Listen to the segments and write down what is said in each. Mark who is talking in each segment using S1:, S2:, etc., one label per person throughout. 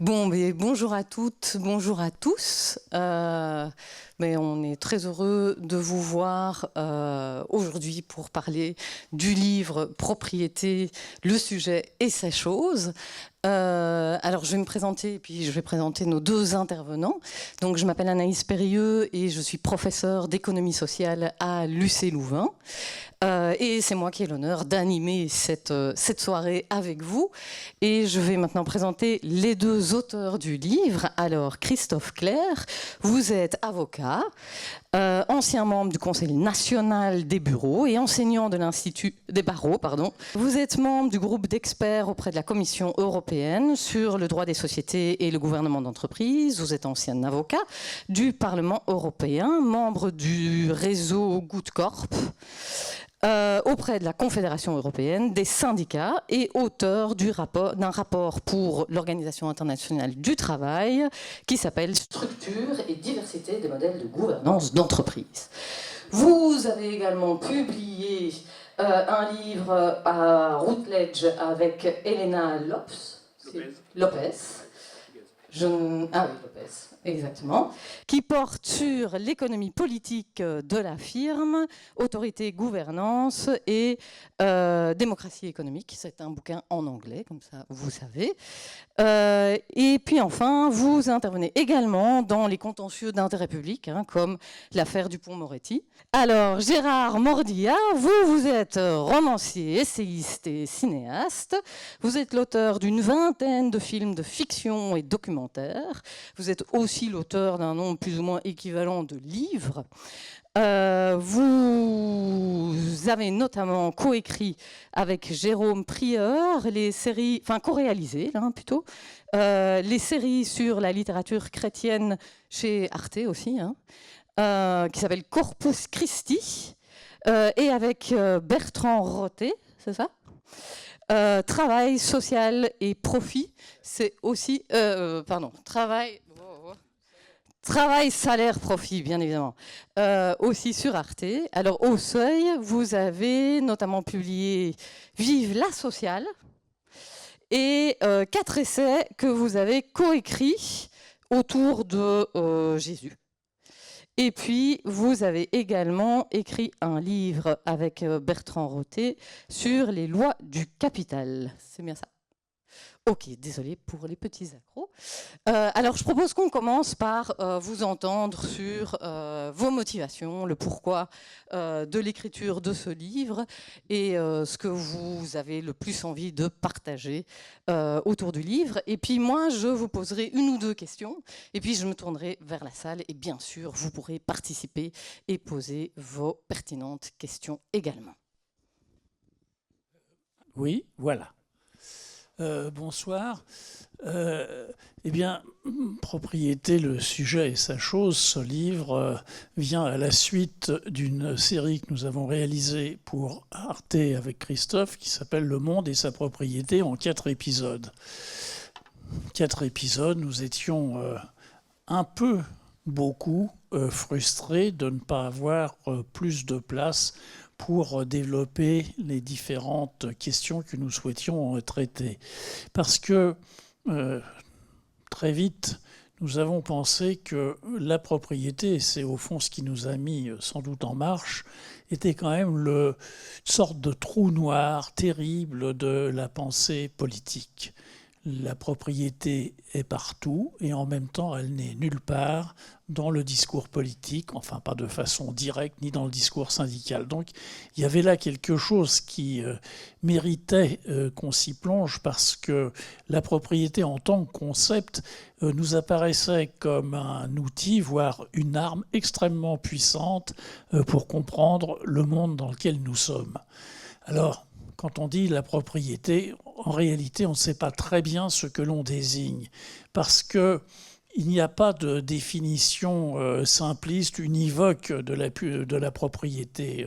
S1: Bon, mais bonjour à toutes, bonjour à tous. Mais on est très heureux de vous voir aujourd'hui pour parler du livre Propriété, le sujet et sa chose. Alors, je vais me présenter et puis je vais présenter nos deux intervenants. Donc, je m'appelle Anaïs Périlleux et je suis professeure d'économie sociale à l'UC Louvain. Et c'est moi qui ai l'honneur d'animer cette soirée avec vous. Et je vais maintenant présenter les deux auteurs du livre. Alors, Christophe Clerc, vous êtes avocat, ancien membre du Conseil national des bureaux et enseignant de l'Institut des barreaux. Vous êtes membre du groupe d'experts auprès de la Commission européenne sur le droit des sociétés et le gouvernement d'entreprise. Vous êtes ancien avocat du Parlement européen, membre du réseau Good Corp. Auprès de la Confédération européenne des syndicats et auteur d'un rapport pour l'Organisation internationale du travail qui s'appelle Structure et diversité des modèles de gouvernance d'entreprise. Vous avez également publié un livre à Routledge avec Elena Lopez. Lopez, exactement, qui porte sur l'économie politique de la firme, autorité, gouvernance et démocratie économique. C'est un bouquin en anglais, comme ça vous savez. Et puis enfin, vous intervenez également dans les contentieux d'intérêt public, comme l'affaire Dupond-Moretti. Alors, Gérard Mordillat, vous êtes romancier, essayiste et cinéaste. Vous êtes l'auteur d'une vingtaine de films de fiction et documentaires. Vous êtes aussi l'auteur d'un nombre plus ou moins équivalent de livres. Vous avez notamment coécrit avec Jérôme Prieur co-réalisé plutôt, les séries sur la littérature chrétienne chez Arte aussi, qui s'appelle Corpus Christi, et avec Bertrand Roté, c'est ça ? Travail, social et profit, c'est aussi... Travail, salaire, profit, bien évidemment. Aussi sur Arte. Alors, au Seuil, vous avez notamment publié Vive la sociale et 4 essais que vous avez coécrits autour de Jésus. Et puis, vous avez également écrit un livre avec Bertrand Roté sur les lois du capital. C'est bien ça ? Ok, désolé pour les petits accros. Alors, je propose qu'on commence par vous entendre sur vos motivations, le pourquoi de l'écriture de ce livre et ce que vous avez le plus envie de partager autour du livre. Et puis moi, je vous poserai une ou deux questions et puis je me tournerai vers la salle et bien sûr, vous pourrez participer et poser vos pertinentes questions également.
S2: Oui, voilà. Bonsoir. Eh bien, Propriété, le sujet et sa chose, ce livre vient à la suite d'une série que nous avons réalisée pour Arte avec Christophe qui s'appelle Le monde et sa propriété en 4 épisodes. 4 épisodes, nous étions beaucoup frustrés de ne pas avoir plus de place pour développer les différentes questions que nous souhaitions traiter. Parce que très vite, nous avons pensé que la propriété, et c'est au fond ce qui nous a mis sans doute en marche, était quand même une sorte de trou noir terrible de la pensée politique. La propriété est partout et en même temps elle n'est nulle part dans le discours politique, enfin pas de façon directe ni dans le discours syndical. Donc il y avait là quelque chose qui méritait qu'on s'y plonge parce que la propriété en tant que concept nous apparaissait comme un outil, voire une arme extrêmement puissante pour comprendre le monde dans lequel nous sommes. Alors, quand on dit la propriété, en réalité, on ne sait pas très bien ce que l'on désigne, parce qu'il n'y a pas de définition simpliste, univoque de la propriété.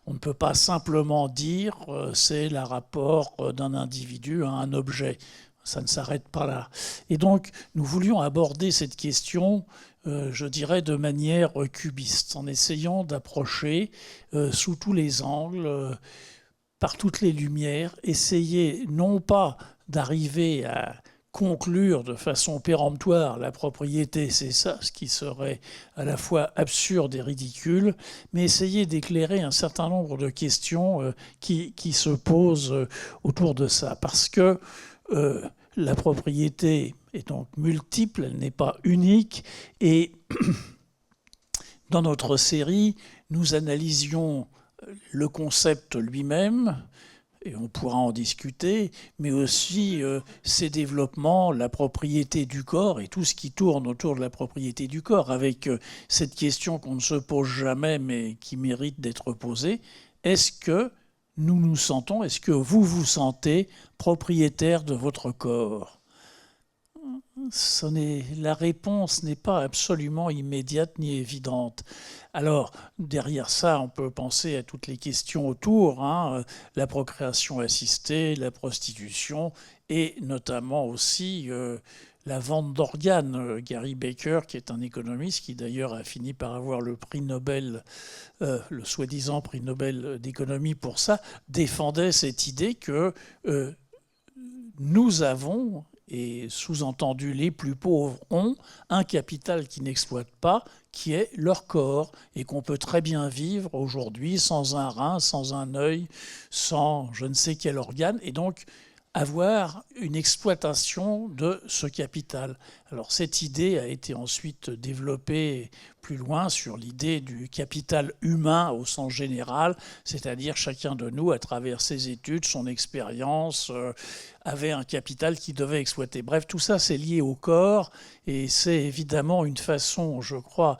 S2: On ne peut pas simplement dire c'est le rapport d'un individu à un objet. Ça ne s'arrête pas là. Et donc, nous voulions aborder cette question, je dirais, de manière cubiste, en essayant d'approcher sous tous les angles, par toutes les lumières, essayer non pas d'arriver à conclure de façon péremptoire la propriété, c'est ça, ce qui serait à la fois absurde et ridicule, mais essayer d'éclairer un certain nombre de questions qui se posent autour de ça. Parce que la propriété est donc multiple, elle n'est pas unique, et dans notre série, nous analysions le concept lui-même, et on pourra en discuter, mais aussi ses développements, la propriété du corps et tout ce qui tourne autour de la propriété du corps, avec cette question qu'on ne se pose jamais, mais qui mérite d'être posée. Est-ce que nous nous sentons, est-ce que vous vous sentez propriétaire de votre corps ? La réponse n'est pas absolument immédiate ni évidente. Alors, derrière ça, on peut penser à toutes les questions autour, la procréation assistée, la prostitution, et notamment aussi la vente d'organes. Gary Becker, qui est un économiste, qui d'ailleurs a fini par avoir le prix Nobel, le soi-disant prix Nobel d'économie pour ça, défendait cette idée que nous avons, et sous-entendu les plus pauvres ont, un capital qu'ils n'exploitent pas, qui est leur corps, et qu'on peut très bien vivre aujourd'hui sans un rein, sans un œil, sans je ne sais quel organe, et donc avoir une exploitation de ce capital. Alors cette idée a été ensuite développée plus loin sur l'idée du capital humain au sens général, c'est-à-dire chacun de nous, à travers ses études, son expérience, avait un capital qu'il devait exploiter. Bref, tout ça, c'est lié au corps, et c'est évidemment une façon, je crois,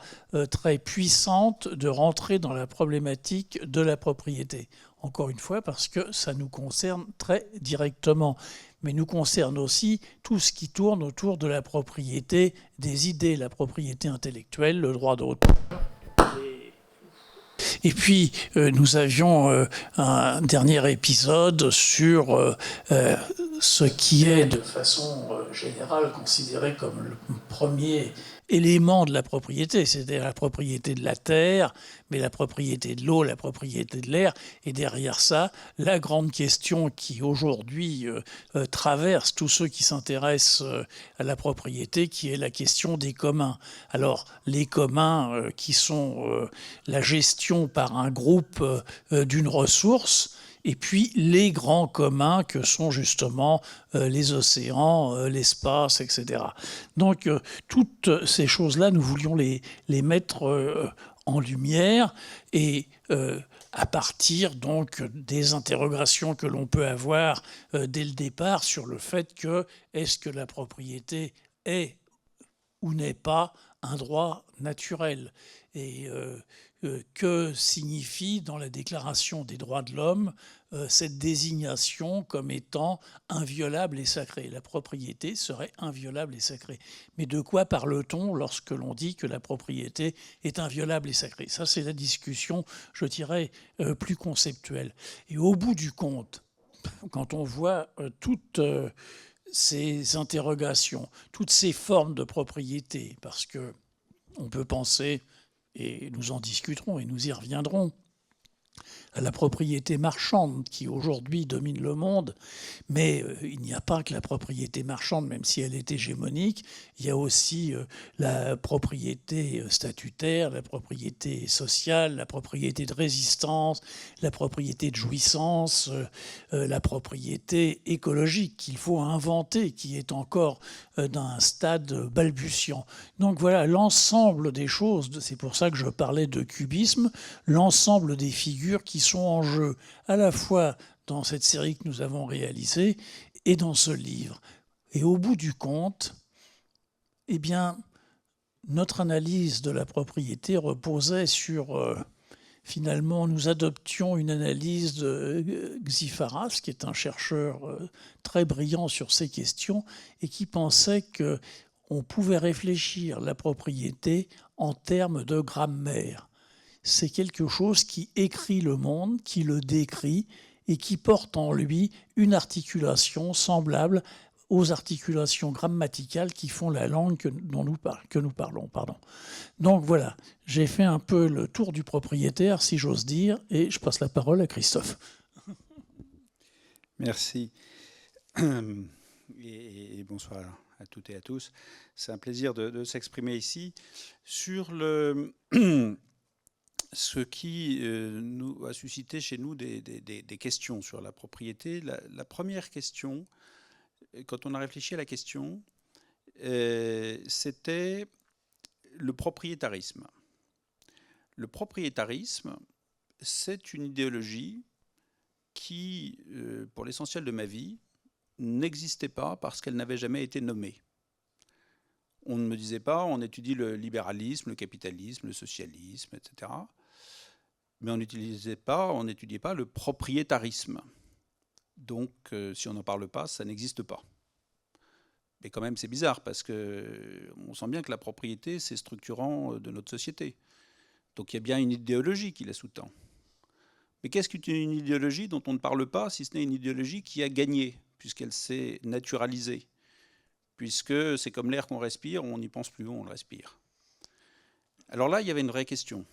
S2: très puissante de rentrer dans la problématique de la propriété. Encore une fois, parce que ça nous concerne très directement, mais nous concerne aussi tout ce qui tourne autour de la propriété des idées, la propriété intellectuelle, le droit d'auteur. Et puis, nous avions un dernier épisode sur ce qui est, de façon générale, considéré comme le premier élément de la propriété, c'est-à-dire la propriété de la terre, mais la propriété de l'eau, la propriété de l'air, et derrière ça, la grande question qui aujourd'hui traverse tous ceux qui s'intéressent à la propriété, qui est la question des communs. Alors, les communs qui sont la gestion par un groupe d'une ressource, et puis les grands communs que sont justement les océans, l'espace, etc. Donc toutes ces choses-là, nous voulions les mettre en lumière, et à partir donc des interrogations que l'on peut avoir dès le départ sur le fait que est-ce que la propriété est ou n'est pas un droit naturel, et que signifie dans la Déclaration des droits de l'homme cette désignation comme étant inviolable et sacrée. La propriété serait inviolable et sacrée. Mais de quoi parle-t-on lorsque l'on dit que la propriété est inviolable et sacrée ? Ça, c'est la discussion, je dirais, plus conceptuelle. Et au bout du compte, quand on voit toutes ces interrogations, toutes ces formes de propriété, parce que on peut penser, et nous en discuterons et nous y reviendrons, à la propriété marchande qui aujourd'hui domine le monde, mais il n'y a pas que la propriété marchande, même si elle est hégémonique, il y a aussi la propriété statutaire, la propriété sociale, la propriété de résistance, la propriété de jouissance, la propriété écologique qu'il faut inventer, qui est encore d'un stade balbutiant. Donc voilà, l'ensemble des choses, c'est pour ça que je parlais de cubisme, l'ensemble des figures qui sont en jeu, à la fois dans cette série que nous avons réalisée et dans ce livre. Et au bout du compte, eh bien, notre analyse de la propriété reposait sur... Finalement, nous adoptions une analyse de Xipharas, qui est un chercheur très brillant sur ces questions, et qui pensait qu'on pouvait réfléchir la propriété en termes de grammaire. C'est quelque chose qui écrit le monde, qui le décrit, et qui porte en lui une articulation semblable aux articulations grammaticales qui font la langue que nous parlons. Donc voilà, j'ai fait un peu le tour du propriétaire, si j'ose dire, et je passe la parole à Christophe.
S3: Merci. et bonsoir à toutes et à tous. C'est un plaisir de s'exprimer ici sur ce qui nous a suscité chez nous des questions sur la propriété. La première question, quand on a réfléchi à la question, c'était le propriétarisme. Le propriétarisme, c'est une idéologie qui, pour l'essentiel de ma vie, n'existait pas parce qu'elle n'avait jamais été nommée. On ne me disait pas, on étudie le libéralisme, le capitalisme, le socialisme, etc. Mais on n'étudiait pas le propriétarisme. Donc, si on n'en parle pas, ça n'existe pas. Mais quand même, c'est bizarre, parce qu'on sent bien que la propriété, c'est structurant de notre société. Donc il y a bien une idéologie qui la sous-tend. Mais qu'est-ce qu'une idéologie dont on ne parle pas, si ce n'est une idéologie qui a gagné, puisqu'elle s'est naturalisée, puisque c'est comme l'air qu'on respire, on n'y pense plus, on le respire. Alors là, il y avait une vraie question.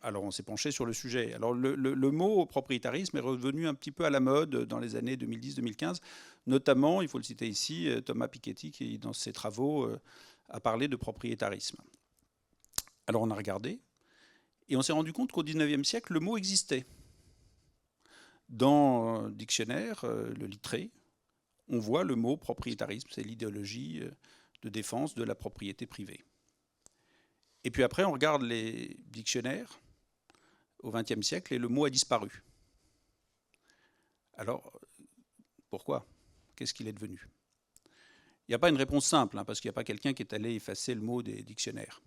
S3: Alors on s'est penché sur le sujet. Alors le mot propriétarisme est revenu un petit peu à la mode dans les années 2010-2015, notamment, il faut le citer ici, Thomas Piketty, qui dans ses travaux a parlé de propriétarisme. Alors on a regardé, et on s'est rendu compte qu'au XIXe siècle, le mot existait. Dans un dictionnaire, le Littré, on voit le mot propriétarisme, c'est l'idéologie de défense de la propriété privée. Et puis après, on regarde les dictionnaires au XXe siècle et le mot a disparu. Alors, pourquoi? Qu'est-ce qu'il est devenu? Il n'y a pas une réponse simple, parce qu'il n'y a pas quelqu'un qui est allé effacer le mot des dictionnaires.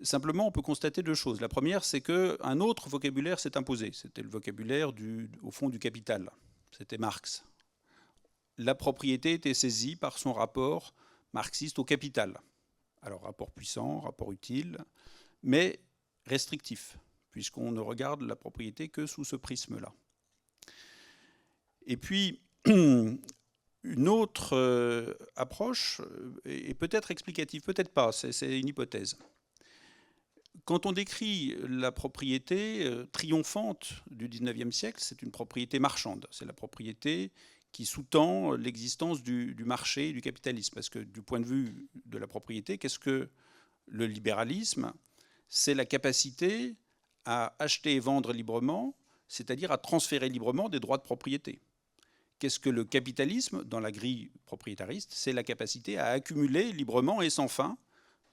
S3: Simplement, on peut constater deux choses. La première, c'est qu'un autre vocabulaire s'est imposé. C'était le vocabulaire, au fond, du capital. C'était Marx. La propriété était saisie par son rapport marxiste au capital. Alors, rapport puissant, rapport utile, mais restrictif, puisqu'on ne regarde la propriété que sous ce prisme-là. Et puis, une autre approche est peut-être explicative, peut-être pas, c'est une hypothèse. Quand on décrit la propriété triomphante du XIXe siècle, c'est une propriété marchande. C'est la propriété qui sous-tend l'existence du marché et du capitalisme. Parce que du point de vue de la propriété, qu'est-ce que le libéralisme? C'est la capacité à acheter et vendre librement, c'est-à-dire à transférer librement des droits de propriété. Qu'est-ce que le capitalisme, dans la grille propriétariste? C'est la capacité à accumuler librement et sans fin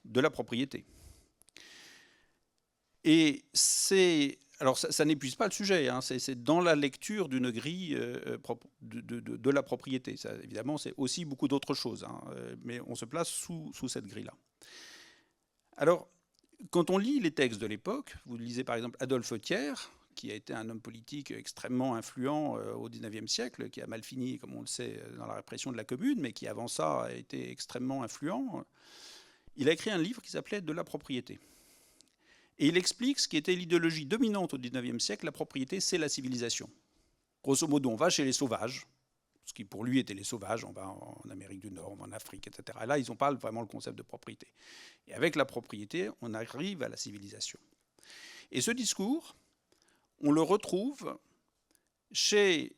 S3: de la propriété. Et alors ça n'épuise pas le sujet, c'est dans la lecture d'une grille de la propriété. Ça, évidemment, c'est aussi beaucoup d'autres choses, mais on se place sous cette grille-là. Alors, quand on lit les textes de l'époque, vous lisez par exemple Adolphe Thiers, qui a été un homme politique extrêmement influent au XIXe siècle, qui a mal fini, comme on le sait, dans la répression de la Commune, mais qui avant ça a été extrêmement influent. Il a écrit un livre qui s'appelait « De la propriété ». Et il explique ce qui était l'idéologie dominante au XIXe siècle, la propriété, c'est la civilisation. Grosso modo, on va chez les sauvages, ce qui pour lui étaient les sauvages, on va en Amérique du Nord, on va en Afrique, etc. Et là, ils n'ont pas vraiment le concept de propriété. Et avec la propriété, on arrive à la civilisation. Et ce discours, on le retrouve chez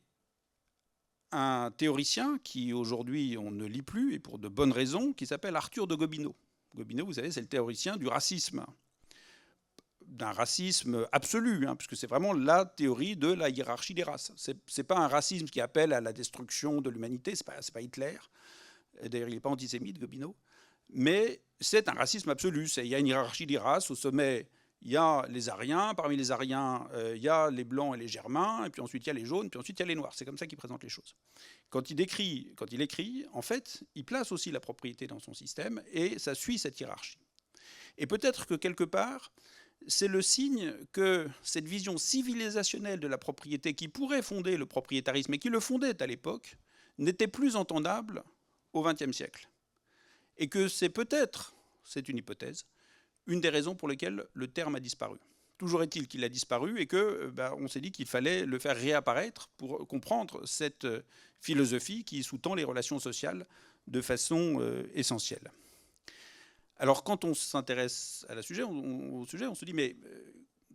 S3: un théoricien qui, aujourd'hui, on ne lit plus, et pour de bonnes raisons, qui s'appelle Arthur de Gobineau. Gobineau, vous savez, c'est le théoricien du racisme. D'un racisme absolu, puisque c'est vraiment la théorie de la hiérarchie des races. C'est pas un racisme qui appelle à la destruction de l'humanité, c'est pas Hitler. D'ailleurs, il n'est pas antisémite, Gobineau. Mais c'est un racisme absolu. Il y a une hiérarchie des races. Au sommet, il y a les Aryens. Parmi les Aryens, il y a les Blancs et les Germains. Et puis ensuite, il y a les Jaunes. Puis ensuite, il y a les Noirs. C'est comme ça qu'il présente les choses. Quand il écrit, en fait, il place aussi la propriété dans son système et ça suit cette hiérarchie. Et peut-être que quelque part, c'est le signe que cette vision civilisationnelle de la propriété qui pourrait fonder le propriétarisme et qui le fondait à l'époque n'était plus entendable au XXe siècle. Et que c'est peut-être, c'est une hypothèse, une des raisons pour lesquelles le terme a disparu. Toujours est-il qu'il a disparu et qu'on s'est dit qu'il fallait le faire réapparaître pour comprendre cette philosophie qui sous-tend les relations sociales de façon essentielle. Alors, quand on s'intéresse au sujet, on se dit, mais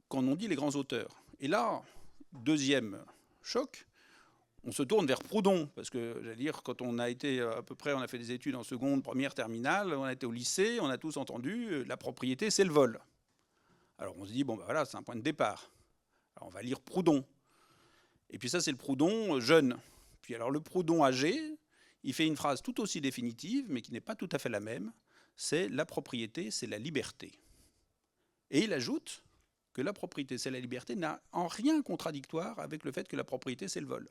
S3: quand on dit les grands auteurs, et là, deuxième choc, on se tourne vers Proudhon, parce que, j'allais dire, quand on a été à peu près, on a fait des études en seconde, première, terminale, on a été au lycée, on a tous entendu, la propriété, c'est le vol. Alors on se dit, bon, ben voilà, c'est un point de départ. Alors on va lire Proudhon. Et puis ça, c'est le Proudhon jeune. Puis alors le Proudhon âgé, il fait une phrase tout aussi définitive, mais qui n'est pas tout à fait la même, c'est la propriété, c'est la liberté. Et il ajoute que la propriété, c'est la liberté, n'a en rien contradictoire avec le fait que la propriété, c'est le vol.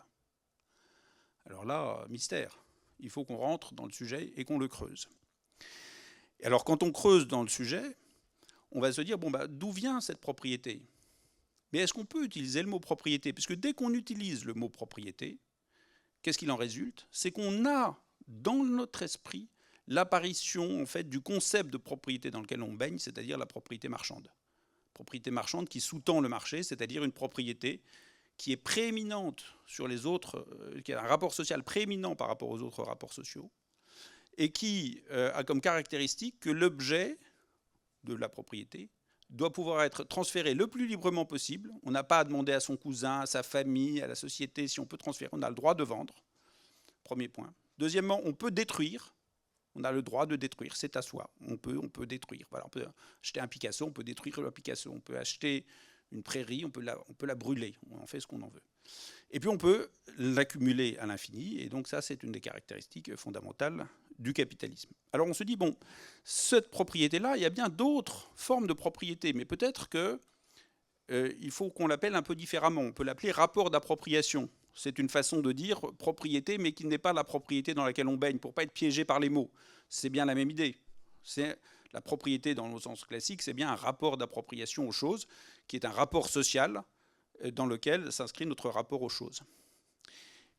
S3: Alors là, mystère. Il faut qu'on rentre dans le sujet et qu'on le creuse. Et alors quand on creuse dans le sujet, on va se dire, bon, bah, d'où vient cette propriété? Mais est-ce qu'on peut utiliser le mot propriété? Parce que dès qu'on utilise le mot propriété, qu'est-ce qu'il en résulte? C'est qu'on a dans notre esprit l'apparition en fait, du concept de propriété dans lequel on baigne, c'est-à-dire la propriété marchande. Propriété marchande qui sous-tend le marché, c'est-à-dire une propriété qui est prééminente sur les autres, qui a un rapport social prééminent par rapport aux autres rapports sociaux, et qui a comme caractéristique que l'objet de la propriété doit pouvoir être transféré le plus librement possible. On n'a pas à demander à son cousin, à sa famille, à la société si on peut transférer. On a le droit de vendre. Premier point. Deuxièmement, on peut détruire. On a le droit de détruire. C'est à soi. On peut détruire. Voilà, on peut acheter un Picasso, on peut détruire le Picasso. On peut acheter une prairie, on peut la brûler. On en fait ce qu'on en veut. Et puis on peut l'accumuler à l'infini. Et donc ça, c'est une des caractéristiques fondamentales du capitalisme. Alors on se dit, bon, cette propriété-là, il y a bien d'autres formes de propriété, mais peut-être qu'il faut qu'on l'appelle un peu différemment. On peut l'appeler rapport d'appropriation. C'est une façon de dire propriété, mais qui n'est pas la propriété dans laquelle on baigne, pour ne pas être piégé par les mots. C'est bien la même idée. C'est la propriété, dans le sens classique, c'est bien un rapport d'appropriation aux choses, qui est un rapport social dans lequel s'inscrit notre rapport aux choses.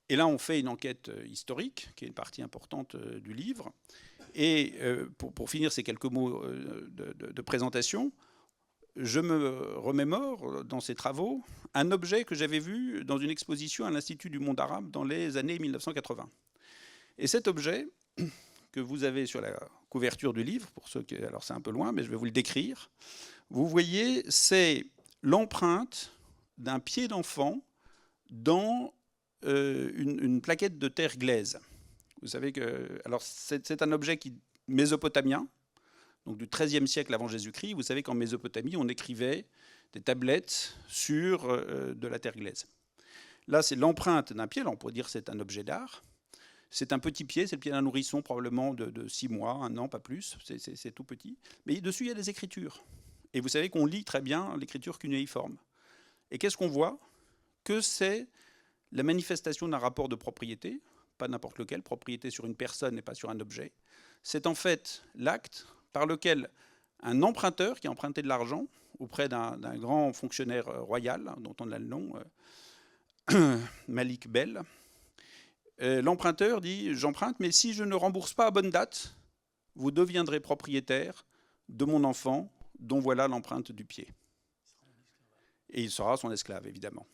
S3: Et là, on fait une enquête historique, qui est une partie importante du livre. Et pour finir ces quelques mots de présentation, je me remémore dans ces travaux un objet que j'avais vu dans une exposition à l'Institut du monde arabe dans les années 1980. Et cet objet, que vous avez sur la couverture du livre, pour ceux qui... Alors c'est un peu loin, mais je vais vous le décrire. Vous voyez, c'est l'empreinte d'un pied d'enfant dans une plaquette de terre glaise. Vous savez que... Alors c'est un objet mésopotamien, donc du XIIIe siècle avant Jésus-Christ. Vous savez qu'en Mésopotamie, on écrivait des tablettes sur de la terre glaise. Là, c'est l'empreinte d'un pied. Là, on pourrait dire que c'est un objet d'art. C'est un petit pied, c'est le pied d'un nourrisson, probablement de 6 mois, 1 an, pas plus. C'est tout petit. Mais dessus, il y a des écritures. Et vous savez qu'on lit très bien l'écriture cunéiforme. Et qu'est-ce qu'on voit? Que c'est la manifestation d'un rapport de propriété, pas n'importe lequel, propriété sur une personne et pas sur un objet. C'est en fait l'acte par lequel un emprunteur qui a emprunté de l'argent auprès d'un grand fonctionnaire royal, dont on a le nom, Malik Bell, l'emprunteur dit « J'emprunte, mais si je ne rembourse pas à bonne date, vous deviendrez propriétaire de mon enfant, dont voilà l'empreinte du pied. » Et il sera son esclave, évidemment.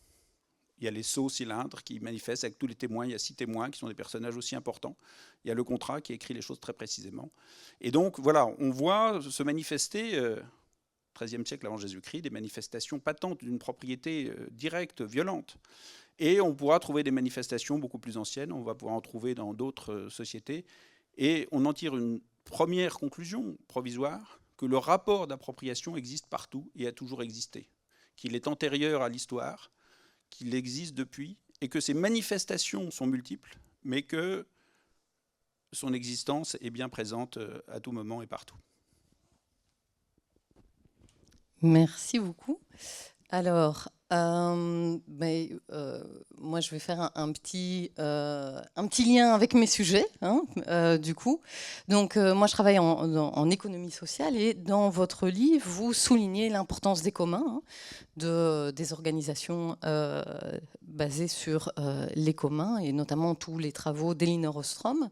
S3: Il y a les sceaux cylindres qui manifestent avec tous les témoins. Il y a 6 témoins qui sont des personnages aussi importants. Il y a le contrat qui écrit les choses très précisément. Et donc, voilà, on voit se manifester, XIIIe siècle avant Jésus-Christ, des manifestations patentes d'une propriété directe, violente. Et on pourra trouver des manifestations beaucoup plus anciennes. On va pouvoir en trouver dans d'autres sociétés. Et on en tire une première conclusion provisoire, que le rapport d'appropriation existe partout et a toujours existé. Qu'il est antérieur à l'histoire, qu'il existe depuis, et que ces manifestations sont multiples, mais que son existence est bien présente à tout moment et partout.
S1: Merci beaucoup. Alors, moi, je vais faire un petit lien avec mes sujets, du coup. Donc, moi, je travaille en économie sociale et dans votre livre, vous soulignez l'importance des communs, des organisations basées sur les communs et notamment tous les travaux d'Elinor Ostrom,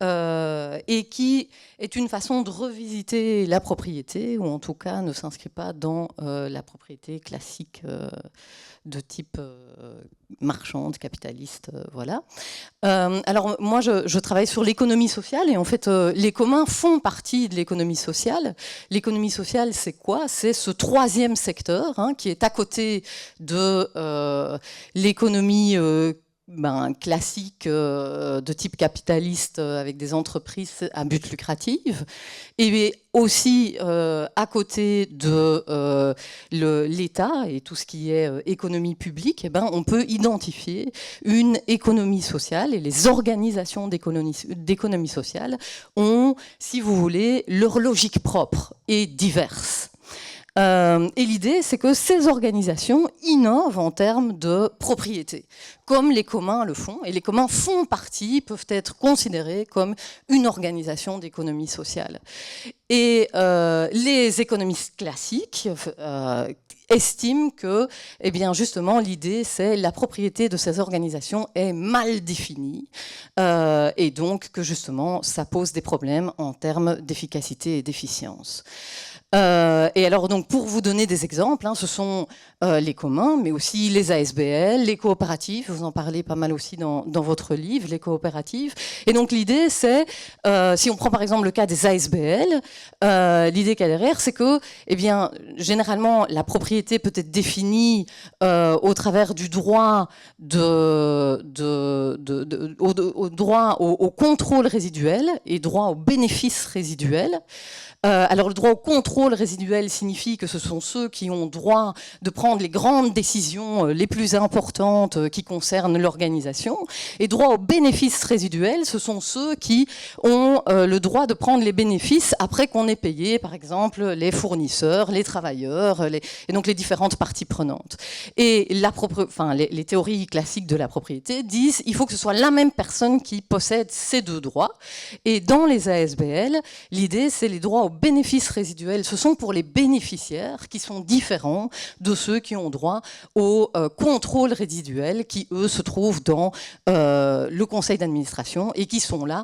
S1: et qui est une façon de revisiter la propriété, ou en tout cas ne s'inscrit pas dans la propriété classique de type marchande, capitaliste, voilà. Alors moi, je travaille sur l'économie sociale et en fait, les communs font partie de l'économie sociale. L'économie sociale, c'est quoi? C'est ce troisième secteur qui est à côté de l'économie classique de type capitaliste avec des entreprises à but lucratif, et aussi à côté de l'État et tout ce qui est économie publique, on peut identifier une économie sociale, et les organisations d'économie sociale ont, si vous voulez, leur logique propre et diverse. Et l'idée, c'est que ces organisations innovent en termes de propriété, comme les communs le font, et les communs font partie, peuvent être considérés comme une organisation d'économie sociale. Et les économistes classiques estiment que, justement, l'idée, c'est la propriété de ces organisations est mal définie, et donc que, justement, ça pose des problèmes en termes d'efficacité et d'efficience. Et alors, donc, pour vous donner des exemples, ce sont les communs, mais aussi les ASBL, les coopératives, vous en parlez pas mal aussi dans votre livre, les coopératives. Et donc, l'idée, c'est, si on prend par exemple le cas des ASBL, l'idée qu'il y a derrière, c'est que, généralement, la propriété peut être définie au travers du droit au contrôle résiduel et droit au bénéfice résiduel. Alors le droit au contrôle résiduel signifie que ce sont ceux qui ont droit de prendre les grandes décisions les plus importantes qui concernent l'organisation. Et droit au bénéfice résiduel, ce sont ceux qui ont le droit de prendre les bénéfices après qu'on ait payé, par exemple, les fournisseurs, les travailleurs, et donc les différentes parties prenantes. Et les théories classiques de la propriété disent qu'il faut que ce soit la même personne qui possède ces deux droits. Et dans les ASBL, l'idée, c'est les droits au bénéfices résiduels, ce sont pour les bénéficiaires qui sont différents de ceux qui ont droit au contrôle résiduel qui, eux, se trouvent dans le conseil d'administration et qui sont là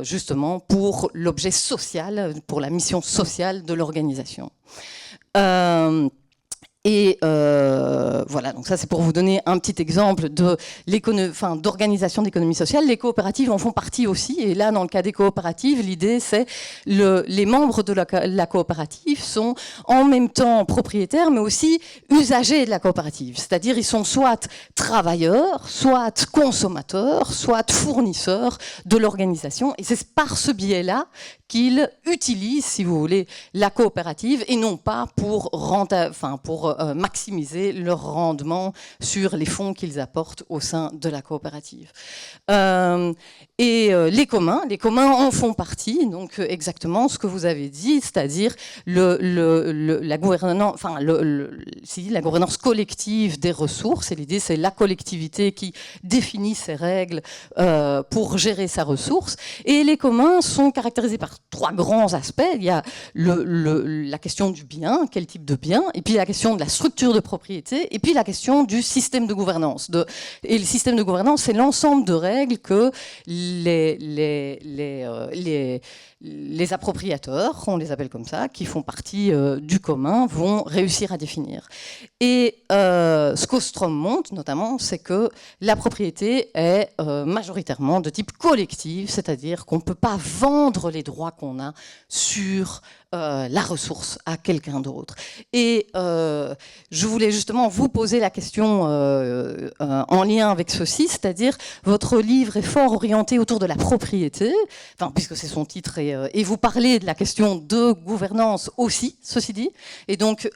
S1: justement pour l'objet social, pour la mission sociale de l'organisation. Voilà, donc ça c'est pour vous donner un petit exemple d'organisation d'économie sociale. Les coopératives en font partie aussi, et là dans le cas des coopératives, l'idée c'est les membres de la coopérative sont en même temps propriétaires mais aussi usagers de la coopérative, c'est-à-dire ils sont soit travailleurs, soit consommateurs, soit fournisseurs de l'organisation, et c'est par ce biais-là qu'ils utilisent, si vous voulez, la coopérative et non pas pour maximiser leur rendement sur les fonds qu'ils apportent au sein de la coopérative. Les communs en font partie, donc exactement ce que vous avez dit, c'est-à-dire la gouvernance collective des ressources. Et l'idée, c'est la collectivité qui définit ses règles pour gérer sa ressource. Et les communs sont caractérisés par trois grands aspects. Il y a la question du bien, quel type de bien, et puis la question de la structure de propriété, et puis la question du système de gouvernance. Et le système de gouvernance, c'est l'ensemble de règles que les appropriateurs, on les appelle comme ça, qui font partie du commun, vont réussir à définir. Et ce qu'Ostrom montre, notamment, c'est que la propriété est majoritairement de type collectif, c'est-à-dire qu'on ne peut pas vendre les droits qu'on a sur la ressource à quelqu'un d'autre. Et je voulais justement vous poser la question en lien avec ceci, c'est-à-dire votre livre est fort orienté autour de la propriété, puisque c'est son titre, et vous parlez de la question de gouvernance aussi, ceci dit. Et donc,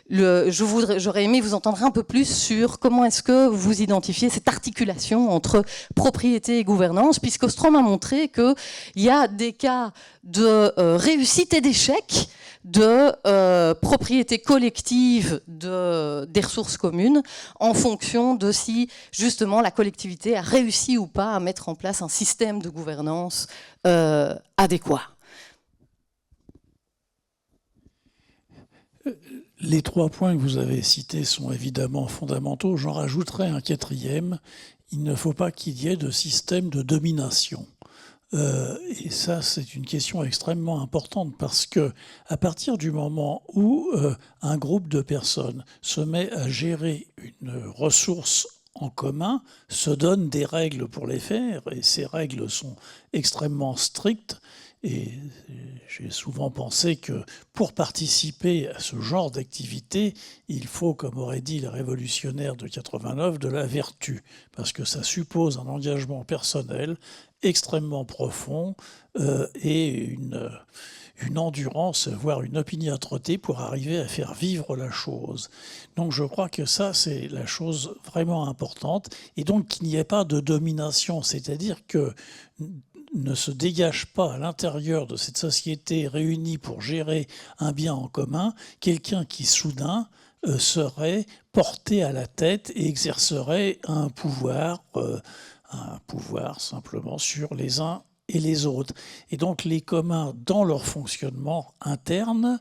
S1: j'aurais aimé vous entendre un peu plus sur comment est-ce que vous identifiez cette articulation entre propriété et gouvernance, puisqu'Ostrom a montré qu'il y a des cas de réussite et d'échec de propriété collective des ressources communes en fonction de si justement la collectivité a réussi ou pas à mettre en place un système de gouvernance adéquat.
S2: Les trois points que vous avez cités sont évidemment fondamentaux. J'en rajouterai un quatrième. Il ne faut pas qu'il y ait de système de domination. Et ça, c'est une question extrêmement importante parce que à partir du moment où un groupe de personnes se met à gérer une ressource en commun, se donne des règles pour les faire, et ces règles sont extrêmement strictes, Et j'ai souvent pensé que pour participer à ce genre d'activité, il faut, comme aurait dit les révolutionnaires de 89, de la vertu, parce que ça suppose un engagement personnel extrêmement profond et une endurance, voire une opiniâtreté pour arriver à faire vivre la chose. Donc je crois que ça, c'est la chose vraiment importante. Et donc qu'il n'y ait pas de domination, c'est-à-dire que ne se dégage pas à l'intérieur de cette société réunie pour gérer un bien en commun quelqu'un qui soudain serait porté à la tête et exercerait un pouvoir simplement sur les uns et les autres. Et donc les communs, dans leur fonctionnement interne,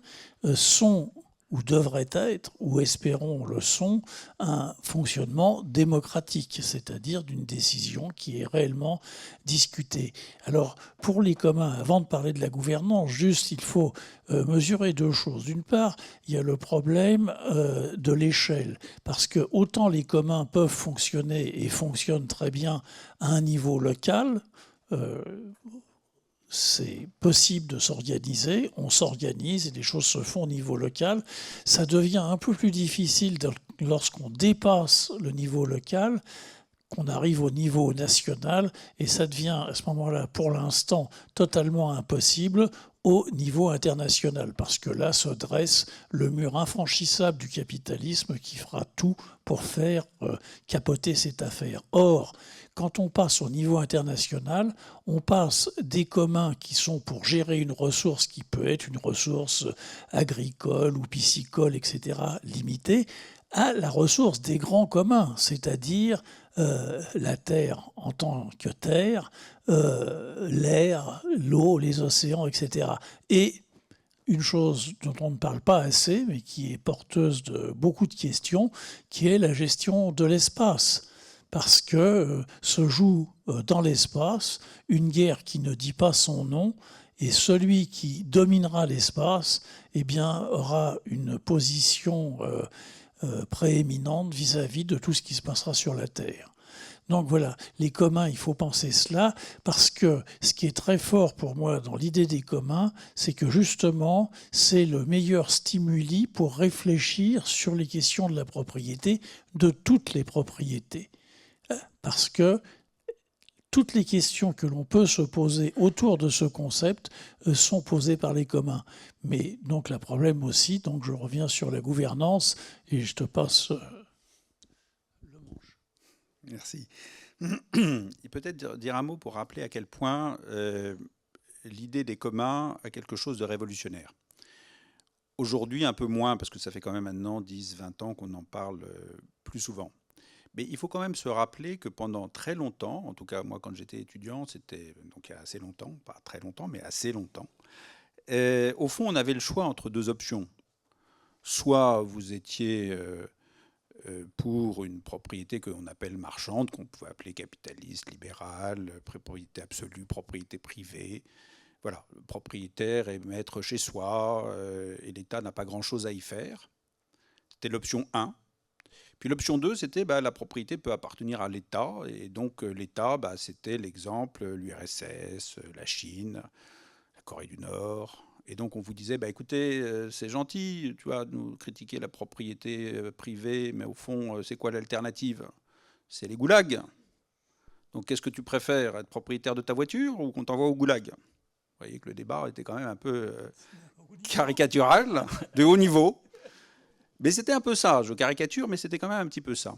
S2: sont ou devraient être, ou espérons le sont, un fonctionnement démocratique, c'est-à-dire d'une décision qui est réellement discutée. Alors, pour les communs, avant de parler de la gouvernance, juste, il faut mesurer deux choses. D'une part, il y a le problème de l'échelle, parce que autant les communs peuvent fonctionner et fonctionnent très bien à un niveau local, c'est possible de s'organiser, on s'organise et les choses se font au niveau local. Ça devient un peu plus difficile lorsqu'on dépasse le niveau local, qu'on arrive au niveau national, et ça devient à ce moment-là, pour l'instant, totalement impossible au niveau international, parce que là se dresse le mur infranchissable du capitalisme qui fera tout pour faire capoter cette affaire. Or, quand on passe au niveau international, on passe des communs qui sont pour gérer une ressource qui peut être une ressource agricole ou piscicole, etc., limitée, à la ressource des grands communs, c'est-à-dire la terre en tant que terre, l'air, l'eau, les océans, etc. Et une chose dont on ne parle pas assez, mais qui est porteuse de beaucoup de questions, qui est la gestion de l'espace. Parce que se joue dans l'espace une guerre qui ne dit pas son nom, et celui qui dominera l'espace, eh bien, aura une position prééminente vis-à-vis de tout ce qui se passera sur la Terre. Donc voilà, les communs, il faut penser cela, parce que ce qui est très fort pour moi dans l'idée des communs, c'est que justement, c'est le meilleur stimuli pour réfléchir sur les questions de la propriété, de toutes les propriétés. Parce que toutes les questions que l'on peut se poser autour de ce concept sont posées par les communs. Mais donc le problème aussi, donc je reviens sur la gouvernance et je te passe le manche.
S3: Merci. Et peut-être dire un mot pour rappeler à quel point l'idée des communs a quelque chose de révolutionnaire. Aujourd'hui, un peu moins, parce que ça fait quand même maintenant 10, 20 ans qu'on en parle plus souvent. Mais il faut quand même se rappeler que pendant très longtemps, en tout cas moi quand j'étais étudiant, c'était donc il y a assez longtemps, pas très longtemps, mais assez longtemps, au fond on avait le choix entre deux options. Soit vous étiez pour une propriété qu'on appelle marchande, qu'on pouvait appeler capitaliste, libérale, propriété absolue, propriété privée. Voilà, le propriétaire est maître chez soi et l'État n'a pas grand-chose à y faire. C'était l'option 1. Puis l'option 2, c'était la propriété peut appartenir à l'État. Et donc l'État, c'était l'exemple, l'URSS, la Chine, la Corée du Nord. Et donc on vous disait, écoutez, c'est gentil, tu vois, nous critiquer la propriété privée, mais au fond, c'est quoi l'alternative? C'est les goulags. Donc qu'est-ce que tu préfères, être propriétaire de ta voiture ou qu'on t'envoie au goulag? Vous voyez que le débat était quand même un peu caricatural, de haut niveau. Mais c'était un peu ça, je caricature, mais c'était quand même un petit peu ça.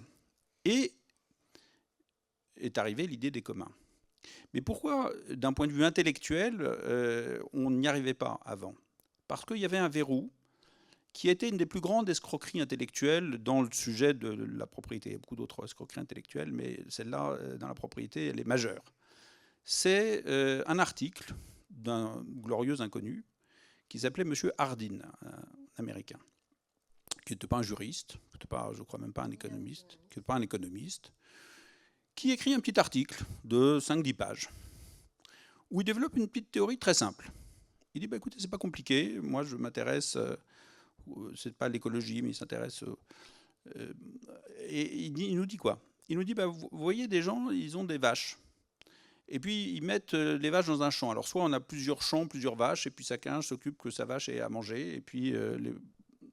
S3: Et est arrivée l'idée des communs. Mais pourquoi, d'un point de vue intellectuel, on n'y arrivait pas avant? Parce qu'il y avait un verrou qui était une des plus grandes escroqueries intellectuelles dans le sujet de la propriété. Il y a beaucoup d'autres escroqueries intellectuelles, mais celle-là, dans la propriété, elle est majeure. C'est un article d'un glorieux inconnu qui s'appelait M. Hardin, un Américain, qui n'était pas un juriste, qui n'était pas, je crois même pas un économiste, qui n'était pas un économiste, qui écrit un petit article de 5-10 pages, où il développe une petite théorie très simple. Il dit, écoutez, c'est pas compliqué, moi je m'intéresse, c'est pas l'écologie, mais il s'intéresse... et il nous dit quoi? Il nous dit, vous voyez des gens, ils ont des vaches. et puis ils mettent les vaches dans un champ. Alors soit on a plusieurs champs, plusieurs vaches, et puis chacun s'occupe que sa vache ait à manger, et puis les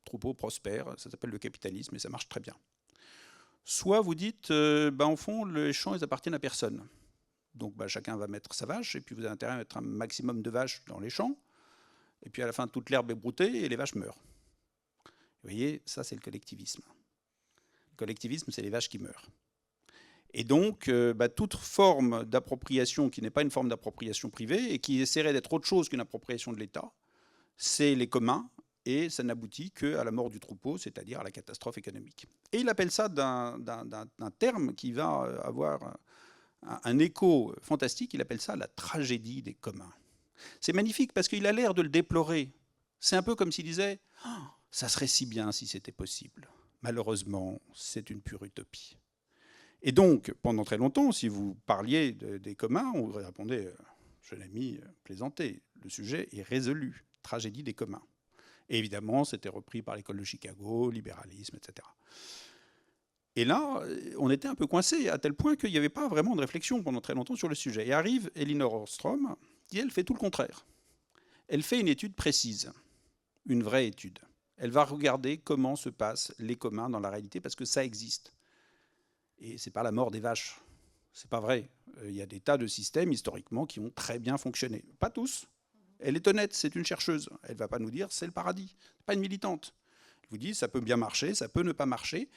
S3: troupeaux prospèrent, ça s'appelle le capitalisme, et ça marche très bien. Soit vous dites, en fond, les champs, ils appartiennent à personne. Donc chacun va mettre sa vache, et puis vous avez intérêt à mettre un maximum de vaches dans les champs, et puis à la fin, toute l'herbe est broutée, et les vaches meurent. Vous voyez, ça c'est le collectivisme. Le collectivisme, c'est les vaches qui meurent. Et donc, toute forme d'appropriation qui n'est pas une forme d'appropriation privée, et qui essaierait d'être autre chose qu'une appropriation de l'État, c'est les communs, et ça n'aboutit qu'à la mort du troupeau, c'est-à-dire à la catastrophe économique. Et il appelle ça d'un terme qui va avoir un écho fantastique, il appelle ça la tragédie des communs. C'est magnifique parce qu'il a l'air de le déplorer. C'est un peu comme s'il disait oh, « ça serait si bien si c'était possible. Malheureusement, c'est une pure utopie. » Et donc, pendant très longtemps, si vous parliez des communs, on vous répondait « jeune ami, plaisantez, le sujet est résolu, tragédie des communs. » Et évidemment, c'était repris par l'école de Chicago, libéralisme, etc. Et là, on était un peu coincé, à tel point qu'il n'y avait pas vraiment de réflexion pendant très longtemps sur le sujet. Et arrive Elinor Ostrom, qui, elle, fait tout le contraire. Elle fait une étude précise, une vraie étude. Elle va regarder comment se passent les communs dans la réalité, parce que ça existe. Et ce n'est pas la mort des vaches. C'est pas vrai. Il y a des tas de systèmes, historiquement, qui ont très bien fonctionné. Pas tous. Elle est honnête, c'est une chercheuse. Elle ne va pas nous dire c'est le paradis. C'est pas une militante. Elle vous dit ça peut bien marcher, ça peut ne pas marcher.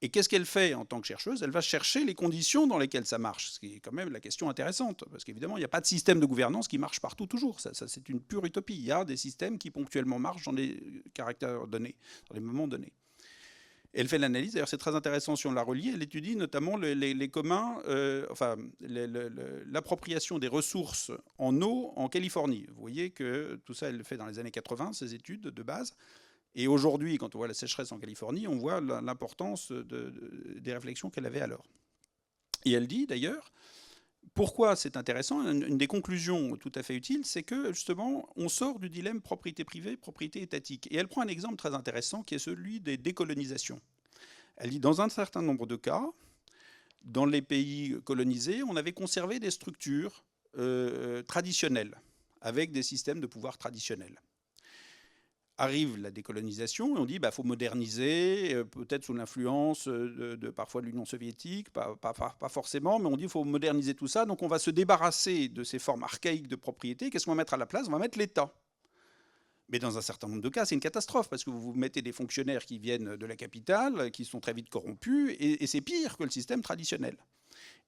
S3: Et qu'est-ce qu'elle fait en tant que chercheuse? Elle va chercher les conditions dans lesquelles ça marche, ce qui est quand même la question intéressante. Parce qu'évidemment, il n'y a pas de système de gouvernance qui marche partout toujours. Ça, c'est une pure utopie. Il y a des systèmes qui ponctuellement marchent dans des caractères donnés, dans des moments donnés. Et elle fait l'analyse, d'ailleurs c'est très intéressant si on la relie, elle étudie notamment les communs, l'appropriation des ressources en eau en Californie. Vous voyez que tout ça, elle le fait dans les années 80, ces études de base. Et aujourd'hui, quand on voit la sécheresse en Californie, on voit l'importance des réflexions qu'elle avait alors. Et elle dit d'ailleurs, pourquoi c'est intéressant, une des conclusions tout à fait utiles, c'est que justement, on sort du dilemme propriété privée, propriété étatique. Et elle prend un exemple très intéressant qui est celui des décolonisations. Elle dit, dans un certain nombre de cas, dans les pays colonisés, on avait conservé des structures traditionnelles, avec des systèmes de pouvoir traditionnels. Arrive la décolonisation et on dit qu'il faut moderniser, peut-être sous l'influence parfois de l'Union soviétique, pas forcément, mais on dit qu'il faut moderniser tout ça, donc on va se débarrasser de ces formes archaïques de propriété. Qu'est-ce qu'on va mettre à la place? On va mettre l'État. Mais dans un certain nombre de cas, c'est une catastrophe, parce que vous mettez des fonctionnaires qui viennent de la capitale, qui sont très vite corrompus, et c'est pire que le système traditionnel.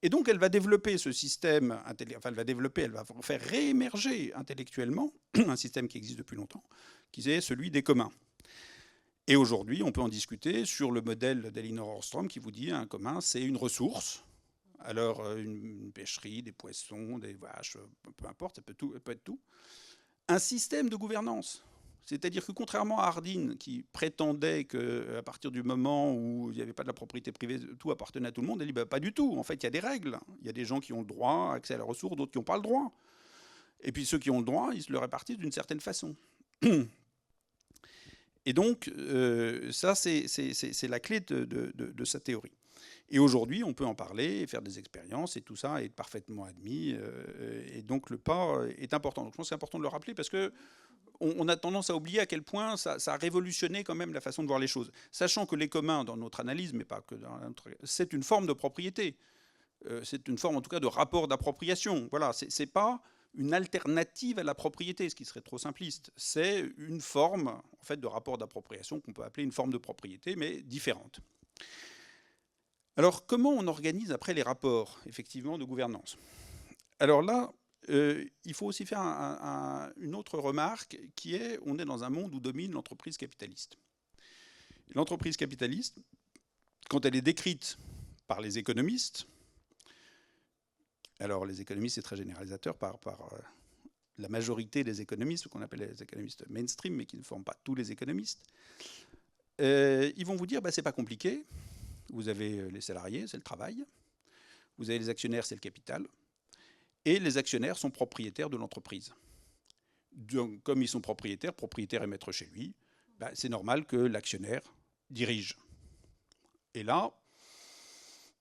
S3: Et donc elle va développer ce système, elle va faire réémerger intellectuellement un système qui existe depuis longtemps, qui est celui des communs. Et aujourd'hui, on peut en discuter sur le modèle d'Elinor Ostrom qui vous dit un commun, c'est une ressource. Alors une pêcherie, des poissons, des vaches, peu importe, ça peut être tout. Un système de gouvernance. C'est-à-dire que contrairement à Hardin, qui prétendait qu'à partir du moment où il n'y avait pas de la propriété privée, tout appartenait à tout le monde, elle dit pas du tout. En fait, il y a des règles. Il y a des gens qui ont le droit, accès à la ressource, d'autres qui n'ont pas le droit. Et puis ceux qui ont le droit, ils se le répartissent d'une certaine façon. Et donc, ça, c'est la clé de sa théorie. Et aujourd'hui, on peut en parler, et faire des expériences, et tout ça est parfaitement admis. Et donc, le pas est important. Donc, je pense que c'est important de le rappeler, parce que on a tendance à oublier à quel point ça a révolutionné quand même la façon de voir les choses. Sachant que les communs, dans notre analyse, mais pas que dans notre... c'est une forme de propriété. C'est une forme, en tout cas, de rapport d'appropriation. Voilà, c'est pas une alternative à la propriété, ce qui serait trop simpliste. C'est une forme, en fait, de rapport d'appropriation qu'on peut appeler une forme de propriété, mais différente. Alors, comment on organise après les rapports, effectivement, de gouvernance? Alors là, il faut aussi faire une autre remarque qui est, on est dans un monde où domine l'entreprise capitaliste. L'entreprise capitaliste, quand elle est décrite par les économistes, alors les économistes c'est très généralisateur par la majorité des économistes, ce qu'on appelle les économistes mainstream, mais qui ne forment pas tous les économistes, ils vont vous dire c'est pas compliqué, vous avez les salariés, c'est le travail, vous avez les actionnaires, c'est le capital, et les actionnaires sont propriétaires de l'entreprise. Donc, comme ils sont propriétaires et maître chez lui, c'est normal que l'actionnaire dirige. Et là,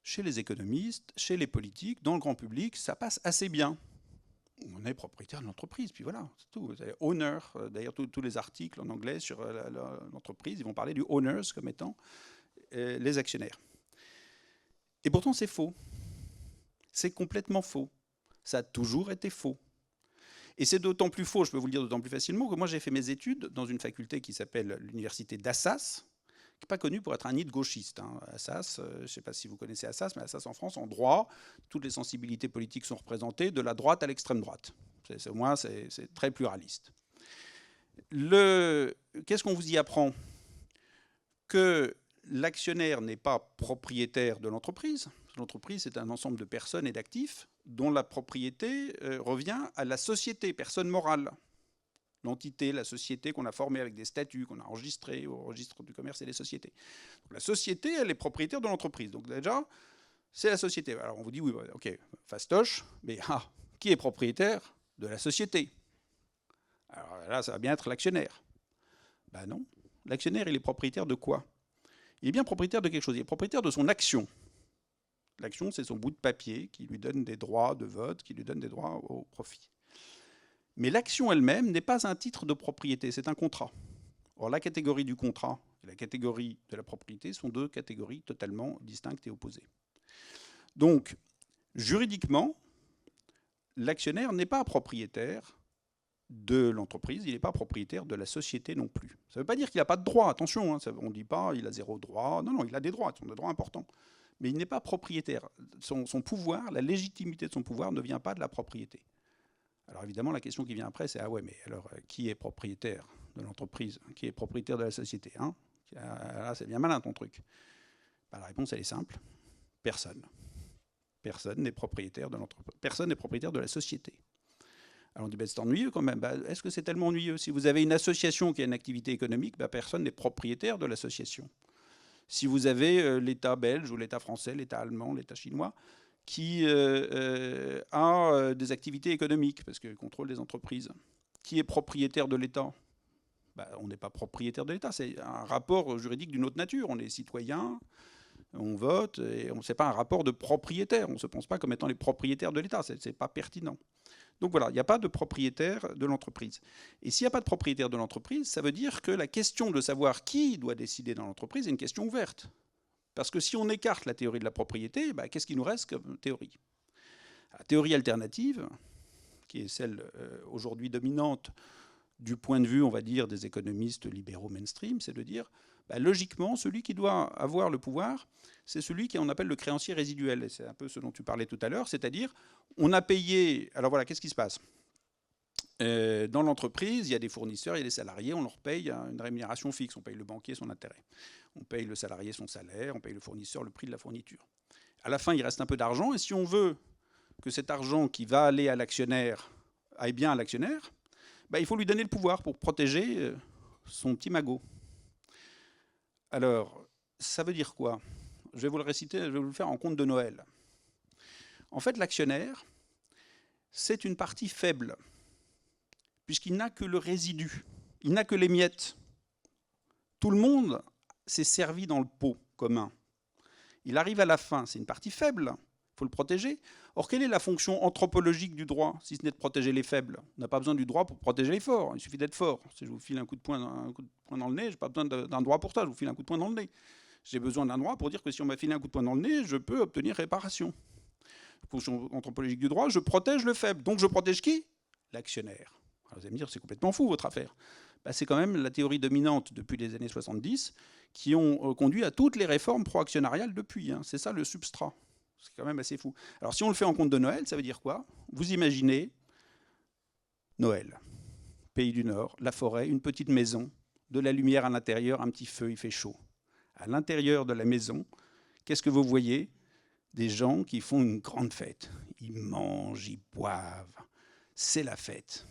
S3: chez les économistes, chez les politiques, dans le grand public, ça passe assez bien. On est propriétaire de l'entreprise, puis voilà, c'est tout. Owner, d'ailleurs tous les articles en anglais sur l'entreprise, ils vont parler du owners comme étant les actionnaires. Et pourtant c'est faux. C'est complètement faux. Ça a toujours été faux. Et c'est d'autant plus faux, je peux vous le dire d'autant plus facilement, que moi j'ai fait mes études dans une faculté qui s'appelle l'université d'Assas, qui n'est pas connue pour être un nid de gauchistes. Assas, je ne sais pas si vous connaissez Assas, mais Assas en France, en droit, toutes les sensibilités politiques sont représentées, de la droite à l'extrême droite. Au moins, c'est très pluraliste. Qu'est-ce qu'on vous y apprend? Que l'actionnaire n'est pas propriétaire de l'entreprise. L'entreprise, c'est un ensemble de personnes et d'actifs dont la propriété revient à la société, personne morale. L'entité, la société qu'on a formée avec des statuts, qu'on a enregistrés au registre du commerce et des sociétés. Donc, la société, elle est propriétaire de l'entreprise. Donc déjà, c'est la société. Alors on vous dit, oui, ok, fastoche, mais qui est propriétaire de la société? Alors là, ça va bien être l'actionnaire. Ben non. L'actionnaire, il est propriétaire de quoi? Il est bien propriétaire de quelque chose. Il est propriétaire de son action. L'action, c'est son bout de papier qui lui donne des droits de vote, qui lui donne des droits au profit. Mais l'action elle-même n'est pas un titre de propriété, c'est un contrat. Or, la catégorie du contrat et la catégorie de la propriété sont deux catégories totalement distinctes et opposées. Donc, juridiquement, l'actionnaire n'est pas propriétaire de l'entreprise, il n'est pas propriétaire de la société non plus. Ça ne veut pas dire qu'il n'a pas de droit, attention, on ne dit pas il a zéro droit, non, il a des droits, ce sont des droits importants. Mais il n'est pas propriétaire. Son pouvoir, la légitimité de son pouvoir ne vient pas de la propriété. Alors évidemment, la question qui vient après, c'est « Ah ouais, mais alors, qui est propriétaire de l'entreprise? Qui est propriétaire de la société Là, c'est bien malin ton truc. » La réponse, elle est simple. Personne. Personne n'est propriétaire de l'entreprise. Personne n'est propriétaire de la société. Alors on dit, c'est ennuyeux quand même. Est-ce que c'est tellement ennuyeux? Si vous avez une association qui a une activité économique, personne n'est propriétaire de l'association. Si vous avez l'État belge ou l'État français, l'État allemand, l'État chinois, qui a des activités économiques, parce qu'il contrôle des entreprises, qui est propriétaire de l'État? On n'est pas propriétaire de l'État, c'est un rapport juridique d'une autre nature. On est citoyen, on vote, et ce n'est pas un rapport de propriétaire. On ne se pense pas comme étant les propriétaires de l'État, ce n'est pas pertinent. Donc voilà, il n'y a pas de propriétaire de l'entreprise. Et s'il n'y a pas de propriétaire de l'entreprise, ça veut dire que la question de savoir qui doit décider dans l'entreprise est une question ouverte. Parce que si on écarte la théorie de la propriété, qu'est-ce qui nous reste comme théorie? La théorie alternative, qui est celle aujourd'hui dominante du point de vue, on va dire, des économistes libéraux mainstream, c'est de dire, logiquement, celui qui doit avoir le pouvoir, c'est celui qu'on appelle le créancier résiduel. Et c'est un peu ce dont tu parlais tout à l'heure, c'est-à-dire, on a payé... Alors voilà, qu'est-ce qui se passe? Dans l'entreprise, il y a des fournisseurs, il y a des salariés, on leur paye une rémunération fixe, on paye le banquier son intérêt, on paye le salarié son salaire, on paye le fournisseur le prix de la fourniture. À la fin, il reste un peu d'argent, et si on veut que cet argent qui va aller à l'actionnaire aille bien à l'actionnaire, il faut lui donner le pouvoir pour protéger son petit magot. Alors, ça veut dire quoi? Je vais vous le réciter, je vais vous le faire en conte de Noël. En fait, l'actionnaire, c'est une partie faible, puisqu'il n'a que le résidu, il n'a que les miettes. Tout le monde s'est servi dans le pot commun. Il arrive à la fin, c'est une partie faible, il faut le protéger. Or, quelle est la fonction anthropologique du droit, si ce n'est de protéger les faibles? On n'a pas besoin du droit pour protéger les forts, il suffit d'être fort. Si je vous file un coup de poing dans le nez, je n'ai pas besoin d'un droit pour ça, je vous file un coup de poing dans le nez. J'ai besoin d'un droit pour dire que si on m'a filé un coup de poing dans le nez, je peux obtenir réparation. Fonction anthropologique du droit, je protège le faible. Donc je protège qui? L'actionnaire. Alors vous allez me dire, c'est complètement fou votre affaire. C'est quand même la théorie dominante depuis les années 70 qui ont conduit à toutes les réformes pro-actionnariales depuis. C'est ça le substrat. C'est quand même assez fou. Alors si on le fait en conte de Noël, ça veut dire quoi? Vous imaginez Noël, pays du Nord, la forêt, une petite maison, de la lumière à l'intérieur, un petit feu, il fait chaud. À l'intérieur de la maison, qu'est-ce que vous voyez? Des gens qui font une grande fête. Ils mangent, ils boivent. C'est la fête.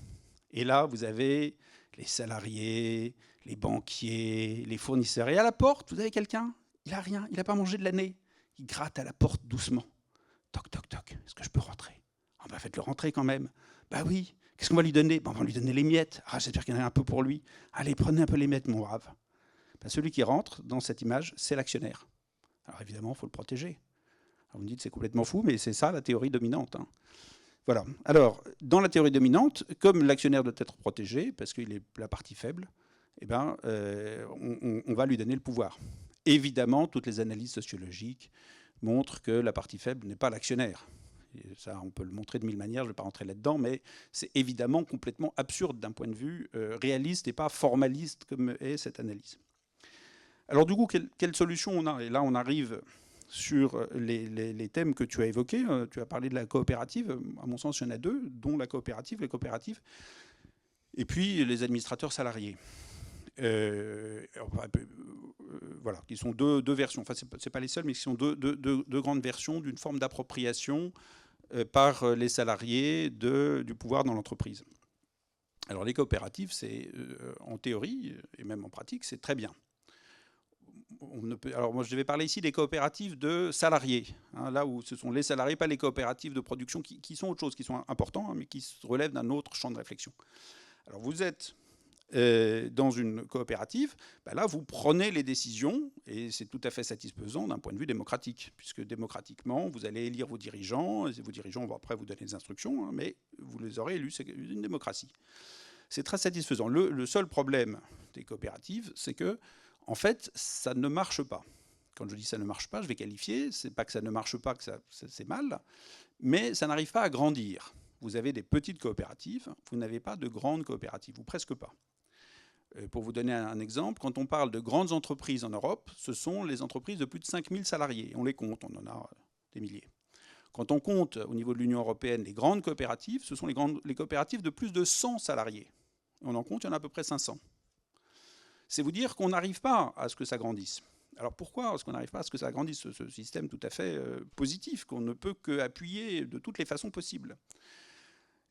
S3: Et là, vous avez les salariés, les banquiers, les fournisseurs. Et à la porte, vous avez quelqu'un, il n'a rien, il n'a pas mangé de l'année. Il gratte à la porte doucement. Toc, toc, toc, est-ce que je peux rentrer? Faites-le rentrer quand même. Oui, qu'est-ce qu'on va lui donner? On va lui donner les miettes. J'espère qu'il y en a un peu pour lui. Allez, prenez un peu les miettes, mon brave. Celui qui rentre dans cette image, c'est l'actionnaire. Alors évidemment, il faut le protéger. Alors, vous me dites c'est complètement fou, mais c'est ça la théorie dominante. Hein. Voilà. Alors, dans la théorie dominante, comme l'actionnaire doit être protégé, parce qu'il est la partie faible, eh ben, on va lui donner le pouvoir. Évidemment, toutes les analyses sociologiques montrent que la partie faible n'est pas l'actionnaire. Et ça, on peut le montrer de mille manières, je ne vais pas rentrer là-dedans, mais c'est évidemment complètement absurde d'un point de vue réaliste et pas formaliste comme est cette analyse. Alors du coup, quelle solution on a? Et là, on arrive sur les thèmes que tu as évoqués. Tu as parlé de la coopérative. À mon sens, il y en a deux, dont la coopérative, les coopératives, et puis les administrateurs salariés. Voilà, qui sont deux versions. Enfin, c'est pas les seules, mais qui sont deux grandes versions d'une forme d'appropriation par les salariés du pouvoir dans l'entreprise. Alors les coopératives, c'est en théorie et même en pratique, c'est très bien. Alors moi, je vais parler ici des coopératives de salariés, hein, là où ce sont les salariés, pas les coopératives de production, qui sont autre chose, qui sont importants, hein, mais qui relèvent d'un autre champ de réflexion. Alors vous êtes dans une coopérative, ben là vous prenez les décisions, et c'est tout à fait satisfaisant d'un point de vue démocratique, puisque démocratiquement, vous allez élire vos dirigeants, et vos dirigeants vont après vous donner des instructions, hein, mais vous les aurez élus, c'est une démocratie. C'est très satisfaisant. Le seul problème des coopératives, c'est que en fait, ça ne marche pas. Quand je dis ça ne marche pas, je vais qualifier. C'est pas que ça ne marche pas, que c'est mal, mais ça n'arrive pas à grandir. Vous avez des petites coopératives, vous n'avez pas de grandes coopératives, ou presque pas. Pour vous donner un exemple, quand on parle de grandes entreprises en Europe, ce sont les entreprises de plus de 5000 salariés. On les compte, on en a des milliers. Quand on compte au niveau de l'Union européenne les grandes coopératives, ce sont les coopératives de plus de 100 salariés. On en compte, il y en a à peu près 500. C'est vous dire qu'on n'arrive pas à ce que ça grandisse. Alors pourquoi est-ce qu'on n'arrive pas à ce que ça grandisse, ce système tout à fait positif, qu'on ne peut qu'appuyer de toutes les façons possibles?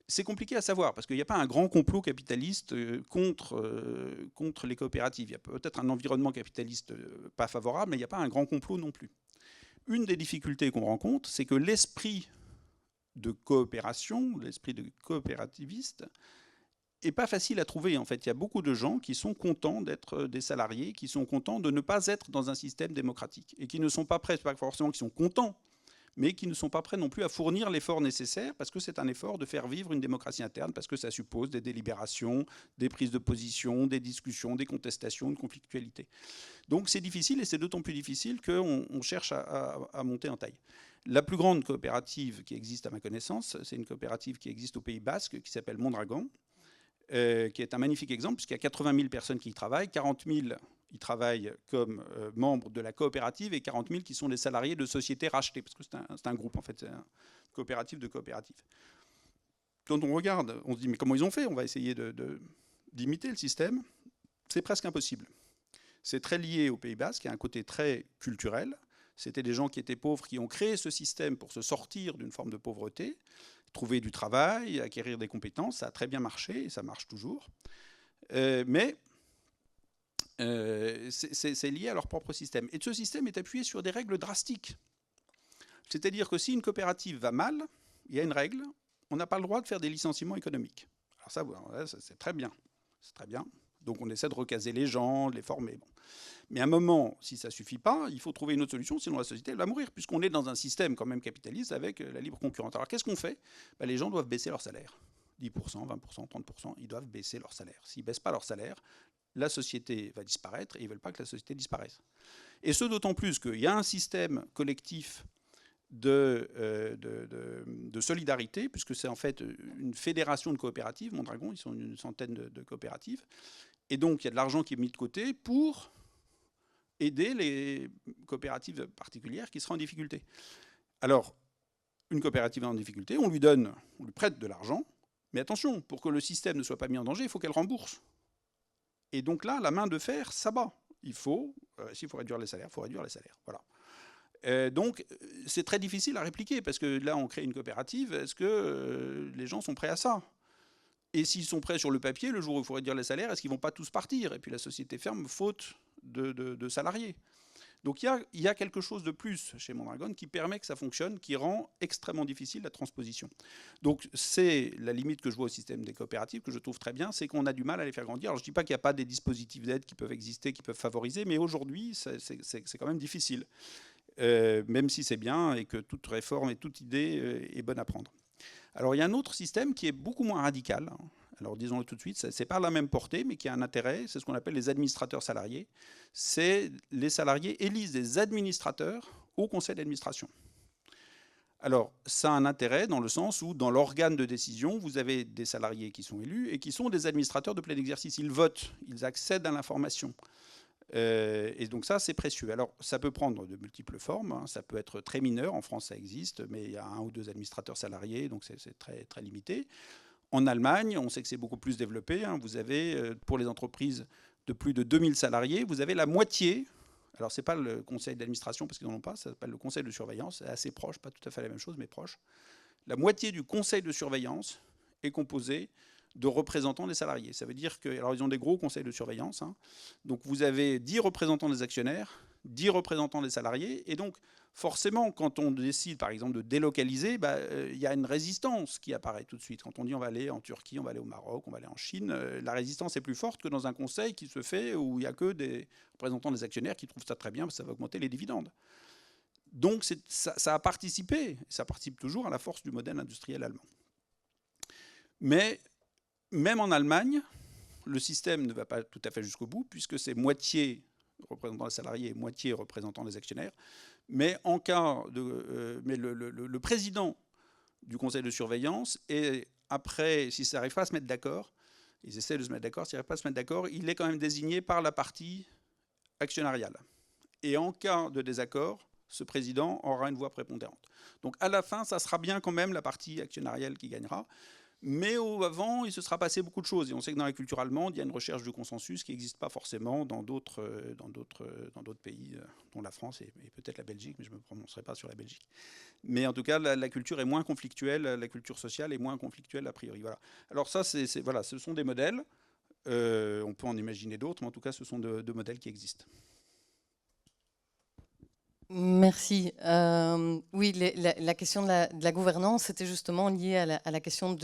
S3: C'est compliqué à savoir, parce qu'il n'y a pas un grand complot capitaliste contre les coopératives. Il y a peut-être un environnement capitaliste pas favorable, mais il n'y a pas un grand complot non plus. Une des difficultés qu'on rencontre, c'est que l'esprit de coopération, l'esprit de coopérativiste, n'est pas facile à trouver. En fait, il y a beaucoup de gens qui sont contents d'être des salariés, qui sont contents de ne pas être dans un système démocratique, et qui ne sont pas prêts, pas forcément qui sont contents, mais qui ne sont pas prêts non plus à fournir l'effort nécessaire, parce que c'est un effort de faire vivre une démocratie interne, parce que ça suppose des délibérations, des prises de position, des discussions, des contestations, une conflictualité. Donc c'est difficile, et c'est d'autant plus difficile qu'on cherche à monter en taille. La plus grande coopérative qui existe à ma connaissance, c'est une coopérative qui existe au Pays Basque, qui s'appelle Mondragon, qui est un magnifique exemple, puisqu'il y a 80 000 personnes qui y travaillent, 40 000 y travaillent comme membres de la coopérative et 40 000 qui sont des salariés de sociétés rachetées, parce que c'est un groupe, en fait, c'est une coopérative de coopératives. Quand on regarde, on se dit, mais comment ils ont fait? On va essayer d'imiter le système. C'est presque impossible. C'est très lié au Pays Basque, il y a un côté très culturel. C'était des gens qui étaient pauvres, qui ont créé ce système pour se sortir d'une forme de pauvreté, trouver du travail, acquérir des compétences. Ça a très bien marché, et ça marche toujours. Mais c'est lié à leur propre système. Et ce système est appuyé sur des règles drastiques. C'est-à-dire que si une coopérative va mal, il y a une règle, on n'a pas le droit de faire des licenciements économiques. Alors ça c'est très bien. C'est très bien. Donc on essaie de recaser les gens, de les former. Bon. Mais à un moment, si ça ne suffit pas, il faut trouver une autre solution, sinon la société elle va mourir, puisqu'on est dans un système quand même capitaliste avec la libre concurrence. Alors qu'est-ce qu'on fait? Les gens doivent baisser leur salaire. 10%, 20%, 30%, ils doivent baisser leur salaire. S'ils ne baissent pas leur salaire, la société va disparaître et ils ne veulent pas que la société disparaisse. Et ce d'autant plus qu'il y a un système collectif de solidarité, puisque c'est en fait une fédération de coopératives. Mondragon, ils sont une centaine de coopératives. Et donc il y a de l'argent qui est mis de côté pour aider les coopératives particulières qui seraient en difficulté. Alors, une coopérative en difficulté, on lui prête de l'argent, mais attention, pour que le système ne soit pas mis en danger, il faut qu'elle rembourse. Et donc là, la main de fer s'abat. S'il faut réduire les salaires, il faut réduire les salaires. Voilà. Donc, c'est très difficile à répliquer, parce que là, on crée une coopérative. Est-ce que les gens sont prêts à ça? Et s'ils sont prêts sur le papier, le jour où il faut réduire les salaires, est-ce qu'ils ne vont pas tous partir? Et puis la société ferme, faute de salariés. Donc il y a quelque chose de plus chez Mondragon qui permet que ça fonctionne, qui rend extrêmement difficile la transposition. Donc c'est la limite que je vois au système des coopératives, que je trouve très bien, c'est qu'on a du mal à les faire grandir. Alors je ne dis pas qu'il n'y a pas des dispositifs d'aide qui peuvent exister, qui peuvent favoriser, mais aujourd'hui c'est quand même difficile. même si c'est bien et que toute réforme et toute idée est bonne à prendre. Alors il y a un autre système qui est beaucoup moins radical. Alors disons-le tout de suite, c'est pas la même portée, mais qui a un intérêt, c'est ce qu'on appelle les administrateurs salariés. C'est les salariés élisent des administrateurs au conseil d'administration. Alors ça a un intérêt dans le sens où dans l'organe de décision, vous avez des salariés qui sont élus et qui sont des administrateurs de plein exercice. Ils votent, ils accèdent à l'information. Et donc ça, c'est précieux. Alors, ça peut prendre de multiples formes. Hein. Ça peut être très mineur. En France, ça existe, mais il y a 1 ou 2 administrateurs salariés, donc c'est très, très limité. En Allemagne, on sait que c'est beaucoup plus développé. Hein. Vous avez, pour les entreprises de plus de 2000 salariés, vous avez la moitié. Alors, ce n'est pas le conseil d'administration, parce qu'ils n'en ont pas. Ça s'appelle le conseil de surveillance. C'est assez proche, pas tout à fait la même chose, mais proche. La moitié du conseil de surveillance est composée de représentants des salariés. Ça veut dire que, alors ils ont des gros conseils de surveillance, hein. Donc vous avez 10 représentants des actionnaires, 10 représentants des salariés, et donc forcément quand on décide par exemple de délocaliser, il y a une résistance qui apparaît tout de suite. Quand on dit on va aller en Turquie, on va aller au Maroc, on va aller en Chine, la résistance est plus forte que dans un conseil qui se fait où il n'y a que des représentants des actionnaires qui trouvent ça très bien parce que ça va augmenter les dividendes. Donc ça a participé, ça participe toujours à la force du modèle industriel allemand. Mais même en Allemagne, le système ne va pas tout à fait jusqu'au bout, puisque c'est moitié représentant des salariés et moitié représentant des actionnaires. Mais en cas de, le président du conseil de surveillance, et après, si ça n'arrive pas à se mettre d'accord, ils essaient de se mettre d'accord, s'ils n'arrivent pas à se mettre d'accord, il est quand même désigné par la partie actionnariale. Et en cas de désaccord, ce président aura une voix prépondérante. Donc à la fin, ça sera bien quand même la partie actionnariale qui gagnera. Mais avant, il se sera passé beaucoup de choses. Et on sait que dans la culture allemande, il y a une recherche de consensus qui n'existe pas forcément dans d'autres pays, dont la France et peut-être la Belgique, mais je ne me prononcerai pas sur la Belgique. Mais en tout cas, la culture est moins conflictuelle, la culture sociale est moins conflictuelle a priori. Voilà. Alors ça, voilà, ce sont des modèles. On peut en imaginer d'autres, mais en tout cas, ce sont deux modèles qui existent.
S1: Merci. Oui, la question de la gouvernance, c'était justement liée à la question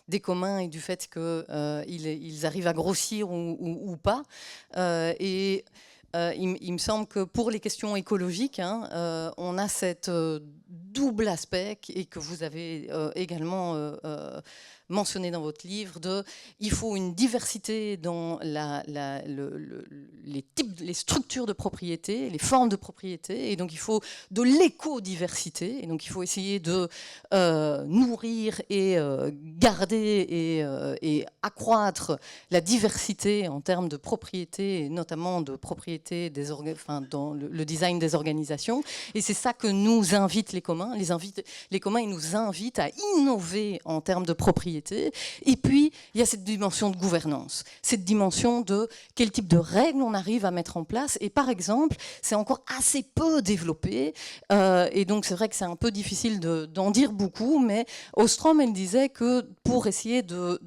S1: des communs et du fait qu'ils arrivent à grossir ou pas. Il me semble que pour les questions écologiques, hein, on a cette double aspect et que vous avez également mentionné dans votre livre, il faut une diversité dans les structures de propriété, les formes de propriété, et donc il faut de l'éco-diversité, et donc il faut essayer de nourrir et garder et accroître la diversité en termes de propriété, et notamment de propriété dans le design des organisations, et c'est ça que nous invitent les communs. Les communs, ils nous invitent à innover en termes de propriété. Et puis, il y a cette dimension de gouvernance, cette dimension de quel type de règles on arrive à mettre en place. Et par exemple, c'est encore assez peu développé. Et donc, c'est vrai que c'est un peu difficile d'en dire beaucoup. Mais Ostrom, elle disait que pour essayer de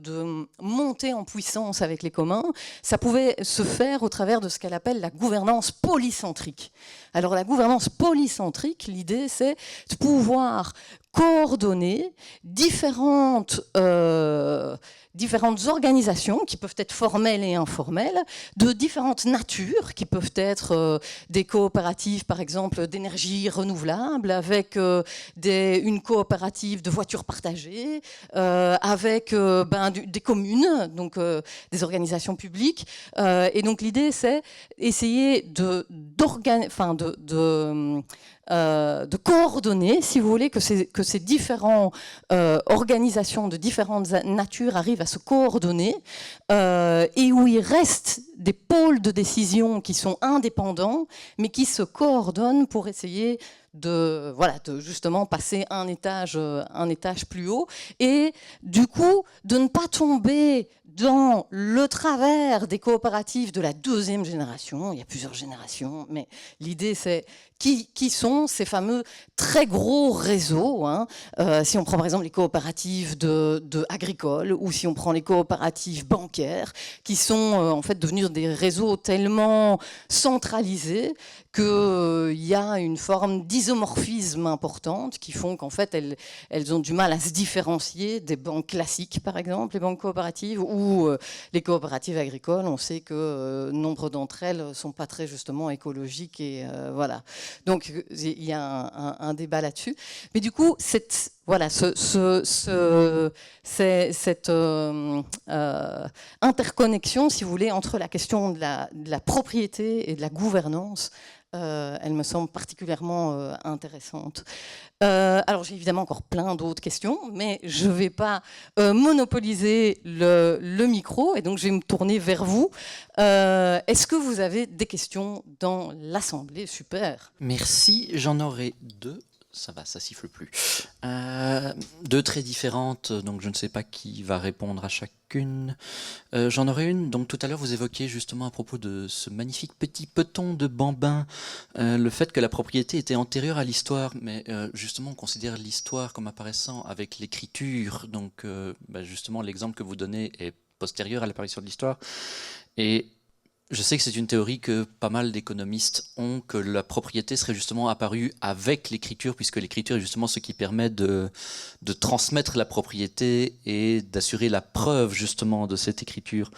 S1: monter en puissance avec les communs, ça pouvait se faire au travers de ce qu'elle appelle la gouvernance polycentrique. Alors, la gouvernance polycentrique, l'idée, c'est de pouvoir coordonner différentes organisations qui peuvent être formelles et informelles, de différentes natures, qui peuvent être des coopératives, par exemple, d'énergie renouvelable, avec une coopérative de voitures partagées, avec des communes, donc des organisations publiques. Et donc l'idée, c'est essayer de coordonner, si vous voulez, que ces différentes organisations de différentes natures arrivent à se coordonner et où il reste des pôles de décision qui sont indépendants, mais qui se coordonnent pour essayer de justement passer un étage plus haut, et du coup de ne pas tomber dans le travers des coopératives de la deuxième génération. Il y a plusieurs générations, mais l'idée c'est qui sont ces fameux très gros réseaux, hein. Si on prend par exemple les coopératives agricoles, ou si on prend les coopératives bancaires, qui sont en fait devenus des réseaux tellement centralisés qu'il y a une forme d'isomorphisme importante qui font qu'en fait elles ont du mal à se différencier des banques classiques, par exemple, les banques coopératives, ou surtout les coopératives agricoles. On sait que nombre d'entre elles ne sont pas très justement écologiques. Et voilà. Donc il y a un débat là-dessus. Mais du coup, cette interconnexion, si vous voulez, entre la question de la propriété et de la gouvernance, elle me semble particulièrement intéressante. Alors j'ai évidemment encore plein d'autres questions, mais je ne vais pas monopoliser le micro, et donc je vais me tourner vers vous. Est-ce que vous avez des questions dans l'Assemblée? Super.
S4: Merci, j'en aurai deux. Ça va, ça siffle plus. Deux très différentes, donc je ne sais pas qui va répondre à chacune. J'en aurai une, donc tout à l'heure vous évoquiez justement à propos de ce magnifique petit peton de bambin, le fait que la propriété était antérieure à l'histoire, mais justement on considère l'histoire comme apparaissant avec l'écriture, donc justement l'exemple que vous donnez est postérieur à l'apparition de l'histoire. Et je sais que c'est une théorie que pas mal d'économistes ont, que la propriété serait justement apparue avec l'écriture, puisque l'écriture est justement ce qui permet de transmettre la propriété et d'assurer la preuve justement de cette écriture.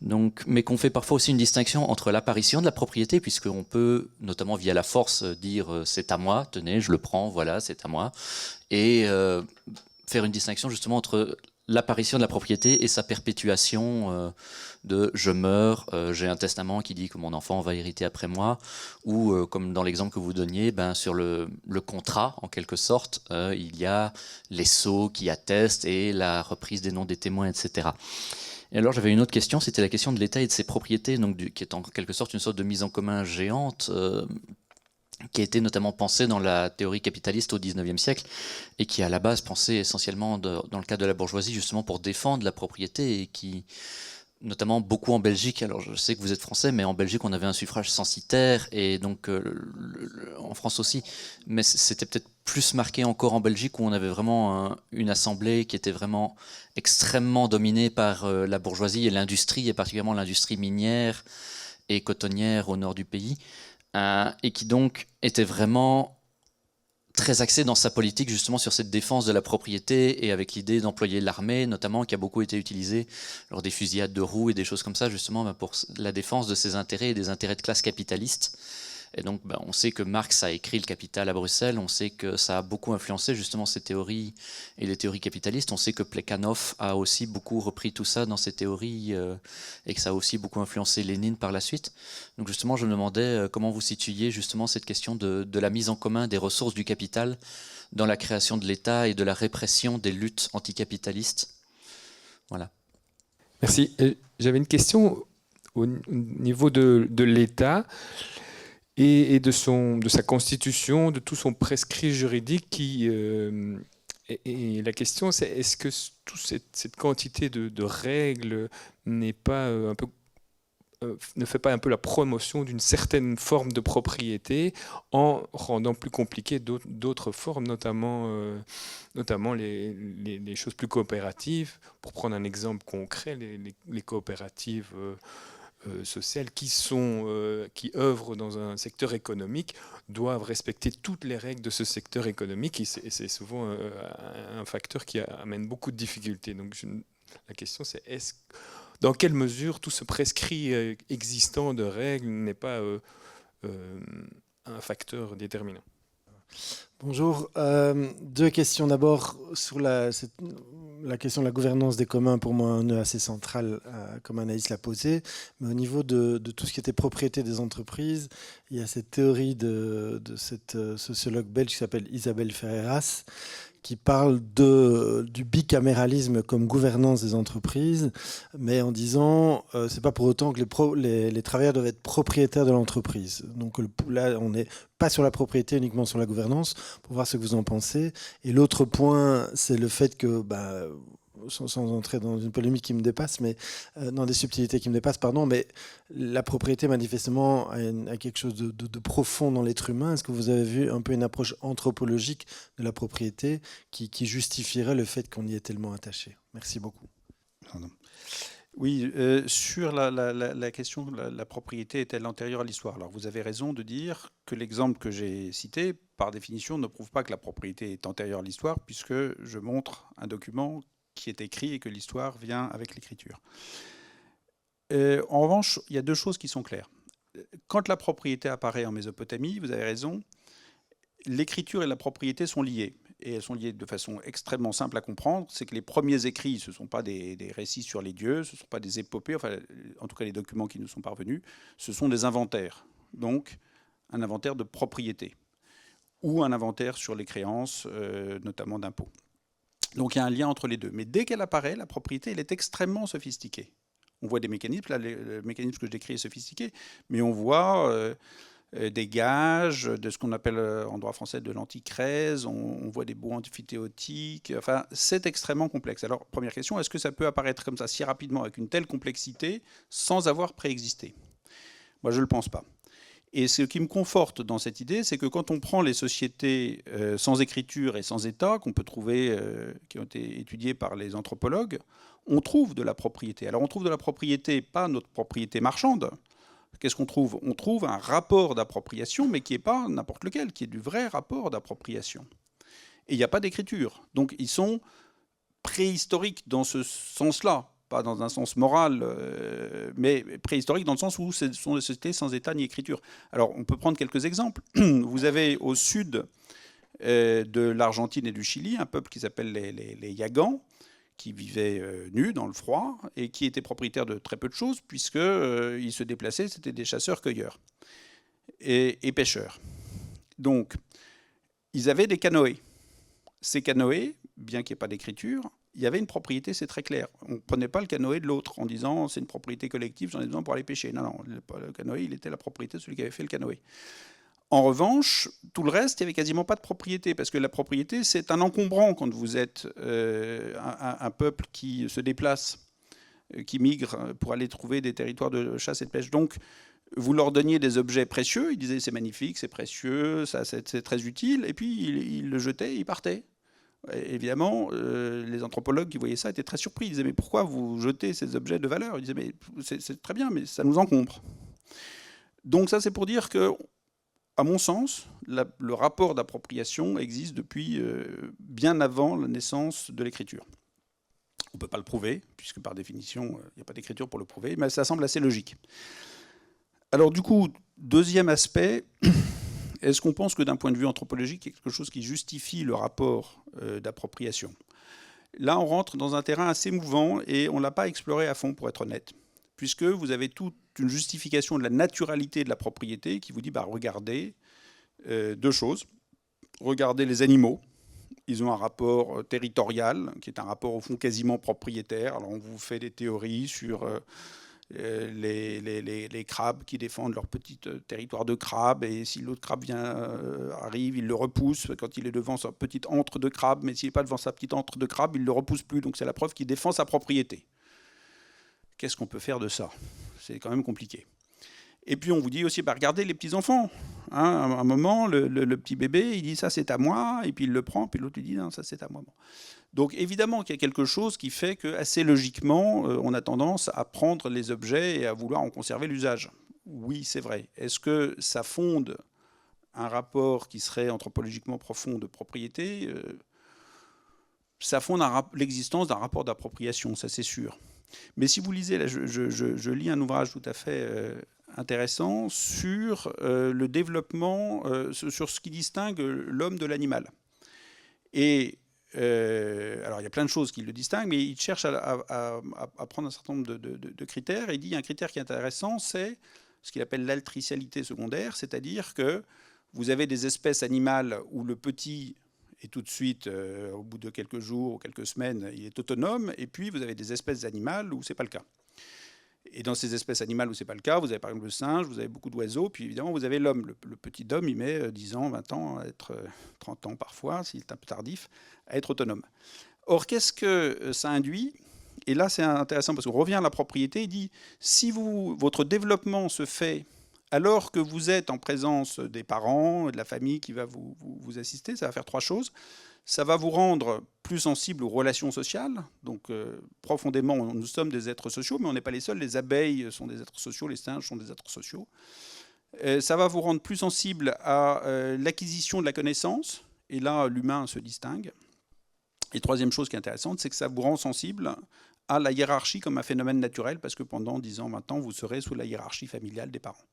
S4: Donc, mais qu'on fait parfois aussi une distinction entre l'apparition de la propriété, puisqu'on peut, notamment via la force, dire c'est à moi, tenez, je le prends, voilà, c'est à moi, et faire une distinction justement entre l'apparition de la propriété et sa perpétuation de je meurs, j'ai un testament qui dit que mon enfant va hériter après moi, ou comme dans l'exemple que vous donniez, sur le contrat en quelque sorte, il y a les sceaux qui attestent et la reprise des noms des témoins, etc. Et alors j'avais une autre question, c'était la question de l'État et de ses propriétés, donc qui est en quelque sorte une sorte de mise en commun géante, qui a été notamment pensée dans la théorie capitaliste au XIXe siècle et qui à la base pensée essentiellement dans le cadre de la bourgeoisie justement pour défendre la propriété, et qui notamment beaucoup en Belgique, alors je sais que vous êtes français, mais en Belgique on avait un suffrage censitaire, et donc en France aussi, mais c'était peut-être plus marqué encore en Belgique où on avait vraiment une assemblée qui était vraiment extrêmement dominée par la bourgeoisie et l'industrie, et particulièrement l'industrie minière et cotonnière au nord du pays. Et qui donc était vraiment très axé dans sa politique justement sur cette défense de la propriété, et avec l'idée d'employer l'armée notamment, qui a beaucoup été utilisée lors des fusillades de roues et des choses comme ça justement pour la défense de ses intérêts et des intérêts de classe capitaliste. Et donc on sait que Marx a écrit Le Capital à Bruxelles, on sait que ça a beaucoup influencé justement ces théories et les théories capitalistes, on sait que Plekhanov a aussi beaucoup repris tout ça dans ses théories et que ça a aussi beaucoup influencé Lénine par la suite. Donc justement je me demandais comment vous situiez justement cette question de la mise en commun des ressources du capital dans la création de l'État et de la répression des luttes anticapitalistes. Voilà.
S5: Merci. J'avais une question au niveau de l'État et de sa constitution, de tout son prescrit juridique. Et la question, c'est est-ce que toute cette quantité de règles n'est pas ne fait pas un peu la promotion d'une certaine forme de propriété en rendant plus compliquées d'autres formes, notamment les choses plus coopératives. Pour prendre un exemple concret, les coopératives sociales qui œuvrent dans un secteur économique doivent respecter toutes les règles de ce secteur économique, et c'est souvent un facteur qui amène beaucoup de difficultés. Donc la question c'est dans quelle mesure tout ce prescrit existant de règles n'est pas un facteur déterminant?
S6: Bonjour. Deux questions. D'abord, sur la question de la gouvernance des communs, pour moi, un nœud assez central, comme Anaïs l'a posé. Mais au niveau de tout ce qui était propriété des entreprises, il y a cette théorie de cette sociologue belge qui s'appelle Isabelle Ferreras, qui parle du bicaméralisme comme gouvernance des entreprises, mais en disant c'est pas pour autant que les travailleurs doivent être propriétaires de l'entreprise. Donc là, on n'est pas sur la propriété, uniquement sur la gouvernance, pour voir ce que vous en pensez. Et l'autre point, c'est le fait que, sans entrer dans une polémique qui me dépasse, mais dans des subtilités qui me dépassent, pardon, mais la propriété manifestement a quelque chose de profond dans l'être humain. Est-ce que vous avez vu un peu une approche anthropologique de la propriété qui justifierait le fait qu'on y est tellement attaché? Merci beaucoup.
S3: Pardon. Oui, sur la question de la propriété est-elle antérieure à l'histoire? Alors vous avez raison de dire que l'exemple que j'ai cité, par définition, ne prouve pas que la propriété est antérieure à l'histoire, puisque je montre un document qui est écrit et que l'histoire vient avec l'écriture. En revanche, il y a deux choses qui sont claires. Quand la propriété apparaît en Mésopotamie, vous avez raison, l'écriture et la propriété sont liées. Et elles sont liées de façon extrêmement simple à comprendre. C'est que les premiers écrits, ce ne sont pas des récits sur les dieux, ce ne sont pas des épopées, enfin, en tout cas les documents qui nous sont parvenus, ce sont des inventaires. Donc, un inventaire de propriété ou un inventaire sur les créances, notamment d'impôts. Donc, il y a un lien entre les deux. Mais dès qu'elle apparaît, la propriété, elle est extrêmement sophistiquée. On voit des mécanismes, là, le mécanisme que je décris est sophistiqué, mais on voit des gages, de ce qu'on appelle en droit français de l'anticrèse, on voit des baux amphithéotiques, enfin, c'est extrêmement complexe. Alors, première question, est-ce que ça peut apparaître comme ça si rapidement, avec une telle complexité, sans avoir préexisté? Moi, je ne le pense pas. Et ce qui me conforte dans cette idée, c'est que quand on prend les sociétés sans écriture et sans État, qu'on peut trouver, qui ont été étudiées par les anthropologues, on trouve de la propriété. Alors on trouve de la propriété, pas notre propriété marchande. Qu'est-ce qu'on trouve? On trouve un rapport d'appropriation, mais qui n'est pas n'importe lequel, qui est du vrai rapport d'appropriation. Et il n'y a pas d'écriture. Donc ils sont préhistoriques dans ce sens-là. Pas dans un sens moral, mais préhistorique dans le sens où ce sont des sociétés sans État ni écriture. Alors, on peut prendre quelques exemples. Vous avez au sud de l'Argentine et du Chili un peuple qui s'appelle les Yagans, qui vivaient nus dans le froid et qui étaient propriétaires de très peu de choses, puisqu'ils se déplaçaient, c'était des chasseurs-cueilleurs et pêcheurs. Donc, ils avaient des canoës. Ces canoës, bien qu'il n'y ait pas d'écriture, il y avait une propriété, c'est très clair. On ne prenait pas le canoë de l'autre en disant c'est une propriété collective, j'en ai besoin pour aller pêcher. Non, non, le canoë, il était la propriété de celui qui avait fait le canoë. En revanche, tout le reste, il n'y avait quasiment pas de propriété, parce que la propriété, c'est un encombrant quand vous êtes un peuple qui se déplace, qui migre pour aller trouver des territoires de chasse et de pêche. Donc, vous leur donniez des objets précieux, ils disaient c'est magnifique, c'est précieux, ça, c'est très utile, et puis ils le jetaient, ils partaient. Et évidemment, les anthropologues qui voyaient ça étaient très surpris. Ils disaient mais pourquoi vous jetez ces objets de valeur? Ils disaient mais c'est très bien, mais ça nous encombre. Donc ça c'est pour dire que, à mon sens, le rapport d'appropriation existe depuis bien avant la naissance de l'écriture. On ne peut pas le prouver, puisque par définition, il n'y a pas d'écriture pour le prouver, mais ça semble assez logique. Alors du coup, deuxième aspect, est-ce qu'on pense que d'un point de vue anthropologique, il y a quelque chose qui justifie le rapport d'appropriation? Là, on rentre dans un terrain assez mouvant et on ne l'a pas exploré à fond, pour être honnête, puisque vous avez toute une justification de la naturalité de la propriété qui vous dit, regardez, deux choses. Regardez les animaux. Ils ont un rapport territorial, qui est un rapport au fond quasiment propriétaire. Alors on vous fait des théories sur les crabes qui défendent leur petit territoire de crabe, et si l'autre crabe arrive, il le repousse quand il est devant sa petite antre de crabe, mais s'il n'est pas devant sa petite antre de crabe, il ne le repousse plus. Donc c'est la preuve qu'il défend sa propriété. Qu'est-ce qu'on peut faire de ça? C'est quand même compliqué. Et puis on vous dit aussi, regardez les petits-enfants. À un moment, le petit bébé, il dit ça c'est à moi, et puis il le prend, puis l'autre lui dit non, ça c'est à moi. Bon. Donc évidemment qu'il y a quelque chose qui fait que, assez logiquement, on a tendance à prendre les objets et à vouloir en conserver l'usage. Oui, c'est vrai. Est-ce que ça fonde un rapport qui serait anthropologiquement profond de propriété? Ça fonde l'existence d'un rapport d'appropriation, ça c'est sûr. Mais si vous lisez, là, je lis un ouvrage tout à fait intéressant sur le développement, sur ce qui distingue l'homme de l'animal. Et alors il y a plein de choses qui le distinguent, mais il cherche à prendre un certain nombre de critères. Et il dit un critère qui est intéressant, c'est ce qu'il appelle l'altricialité secondaire, c'est-à-dire que vous avez des espèces animales où le petit et tout de suite, au bout de quelques jours ou quelques semaines, il est autonome. Et puis, vous avez des espèces animales où ce n'est pas le cas. Et dans ces espèces animales où ce n'est pas le cas, vous avez par exemple le singe, vous avez beaucoup d'oiseaux, puis évidemment, vous avez l'homme. Le petit homme, il met 10 ans, 20 ans, à être 30 ans parfois, s'il est un peu tardif, à être autonome. Or, qu'est-ce que ça induit? Et là, c'est intéressant parce qu'on revient à la propriété. Il dit, si votre développement se fait alors que vous êtes en présence des parents, de la famille qui va vous assister, ça va faire trois choses. Ça va vous rendre plus sensible aux relations sociales. Donc, profondément, nous sommes des êtres sociaux, mais on n'est pas les seuls. Les abeilles sont des êtres sociaux, les singes sont des êtres sociaux. Ça va vous rendre plus sensible à l'acquisition de la connaissance. Et là, l'humain se distingue. Et troisième chose qui est intéressante, c'est que ça vous rend sensible à la hiérarchie comme un phénomène naturel, parce que pendant 10 ans, 20 ans, vous serez sous la hiérarchie familiale des parents.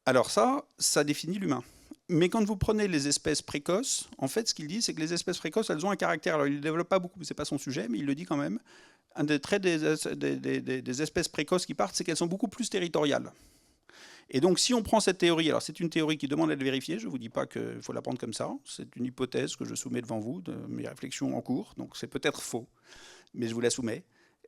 S3: Alors ça définit l'humain. Mais quand vous prenez les espèces précoces, en fait, ce qu'il dit, c'est que les espèces précoces, elles ont un caractère. Alors, il ne le développe pas beaucoup, ce n'est pas son sujet, mais il le dit quand même. Un des traits des espèces précoces qui partent, c'est qu'elles sont beaucoup plus territoriales. Et donc, si on prend cette théorie, alors c'est une théorie qui demande à être vérifiée, je ne vous dis pas qu'il faut la prendre comme ça, c'est une hypothèse que je soumets devant vous, de mes réflexions en cours, donc c'est peut-être faux, mais je vous la soumets.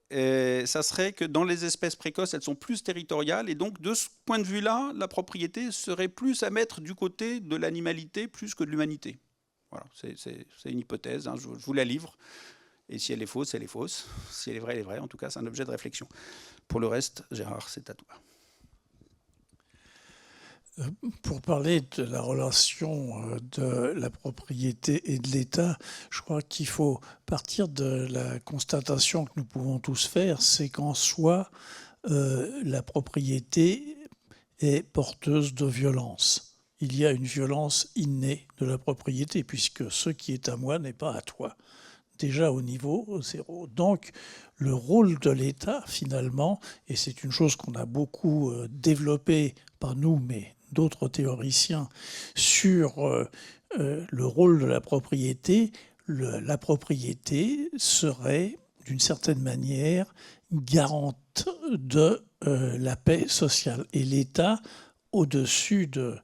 S3: Et ça serait que dans les espèces précoces, elles sont plus territoriales, et donc de ce point de vue-là, la propriété serait plus à mettre du côté de l'animalité plus que de l'humanité. Voilà, c'est une hypothèse, hein, je vous la livre, et si elle est fausse, elle est fausse, si elle est vraie, elle est vraie, en tout cas c'est un objet de réflexion. Pour le reste, Gérard, c'est à toi.
S2: Pour parler de la relation de la propriété et de l'État, je crois qu'il faut partir de la constatation que nous pouvons tous faire, c'est qu'en soi, la propriété est porteuse de violence. Il y a une violence innée de la propriété, puisque ce qui est à moi n'est pas à toi, déjà au niveau zéro. Donc, le rôle de l'État, finalement, et c'est une chose qu'on a beaucoup développée, pas nous, mais d'autres théoriciens, sur le rôle de la propriété, la propriété serait, d'une certaine manière, garante de la paix sociale. Et l'État, au-dessus de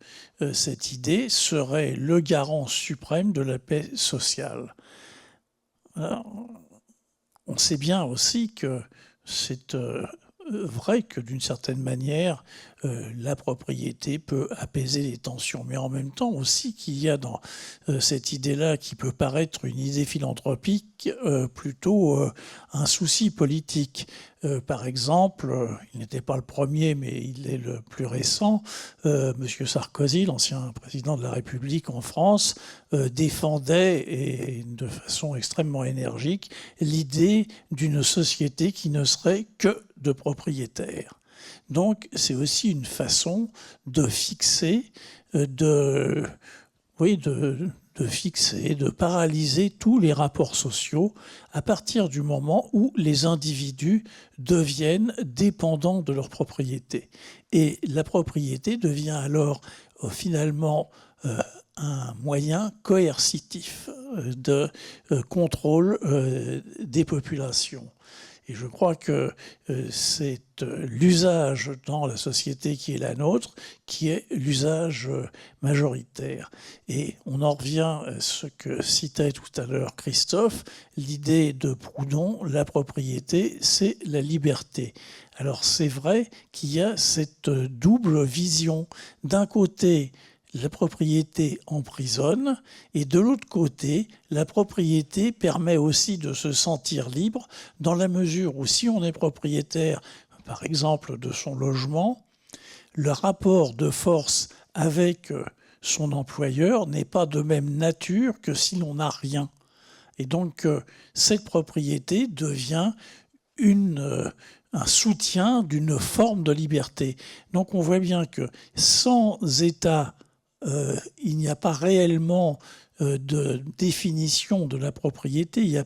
S2: cette idée, serait le garant suprême de la paix sociale. Alors, on sait bien aussi que c'est vrai que d'une certaine manière, la propriété peut apaiser les tensions, mais en même temps aussi qu'il y a dans cette idée-là qui peut paraître une idée philanthropique, plutôt un souci politique. Par exemple, il n'était pas le premier, mais il est le plus récent, M. Sarkozy, l'ancien président de la République en France, défendait, et de façon extrêmement énergique, l'idée d'une société qui ne serait que de propriétaires. Donc, c'est aussi une façon de fixer, de fixer, de paralyser tous les rapports sociaux à partir du moment où les individus deviennent dépendants de leur propriété. Et la propriété devient alors finalement un moyen coercitif de contrôle des populations. Et je crois que c'est l'usage dans la société qui est la nôtre qui est l'usage majoritaire. Et on en revient à ce que citait tout à l'heure Christophe, l'idée de Proudhon, la propriété, c'est la liberté. Alors c'est vrai qu'il y a cette double vision. D'un côté, la propriété emprisonne, et de l'autre côté, la propriété permet aussi de se sentir libre, dans la mesure où si on est propriétaire, par exemple, de son logement, le rapport de force avec son employeur n'est pas de même nature que si l'on n'a rien. Et donc, cette propriété devient un soutien d'une forme de liberté. Donc on voit bien que sans État, il n'y a pas réellement de définition de la propriété.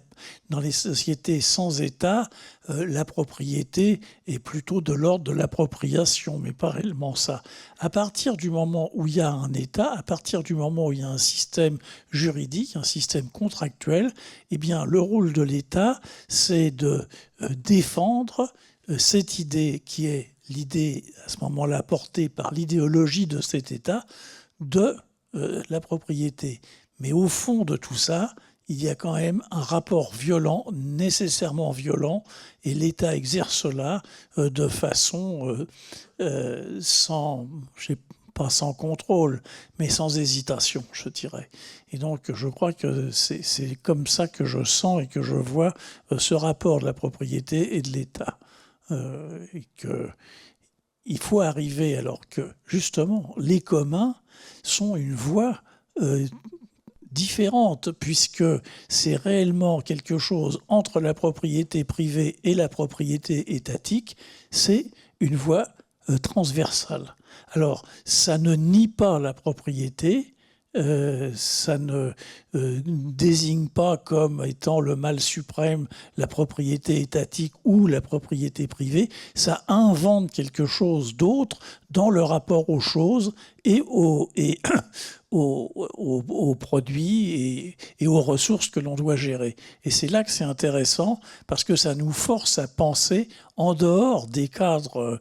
S2: Dans les sociétés sans État, la propriété est plutôt de l'ordre de l'appropriation, mais pas réellement ça. À partir du moment où il y a un État, à partir du moment où il y a un système juridique, un système contractuel, eh bien, le rôle de l'État, c'est de défendre cette idée qui est l'idée, à ce moment-là, portée par l'idéologie de cet État, de la propriété. Mais au fond de tout ça, il y a quand même un rapport violent, nécessairement violent, et l'État exerce cela de façon pas sans contrôle, mais sans hésitation, je dirais. Et donc, je crois que c'est comme ça que je sens et que je vois ce rapport de la propriété et de l'État. Et qu'il faut arriver, alors que, justement, les communs sont une voie différente, puisque c'est réellement quelque chose entre la propriété privée et la propriété étatique, c'est une voie transversale. Alors, ça ne nie pas la propriété, ça ne désigne pas comme étant le mal suprême la propriété étatique ou la propriété privée. Ça invente quelque chose d'autre dans le rapport aux choses et aux produits et aux ressources que l'on doit gérer. Et c'est là que c'est intéressant, parce que ça nous force à penser en dehors des cadres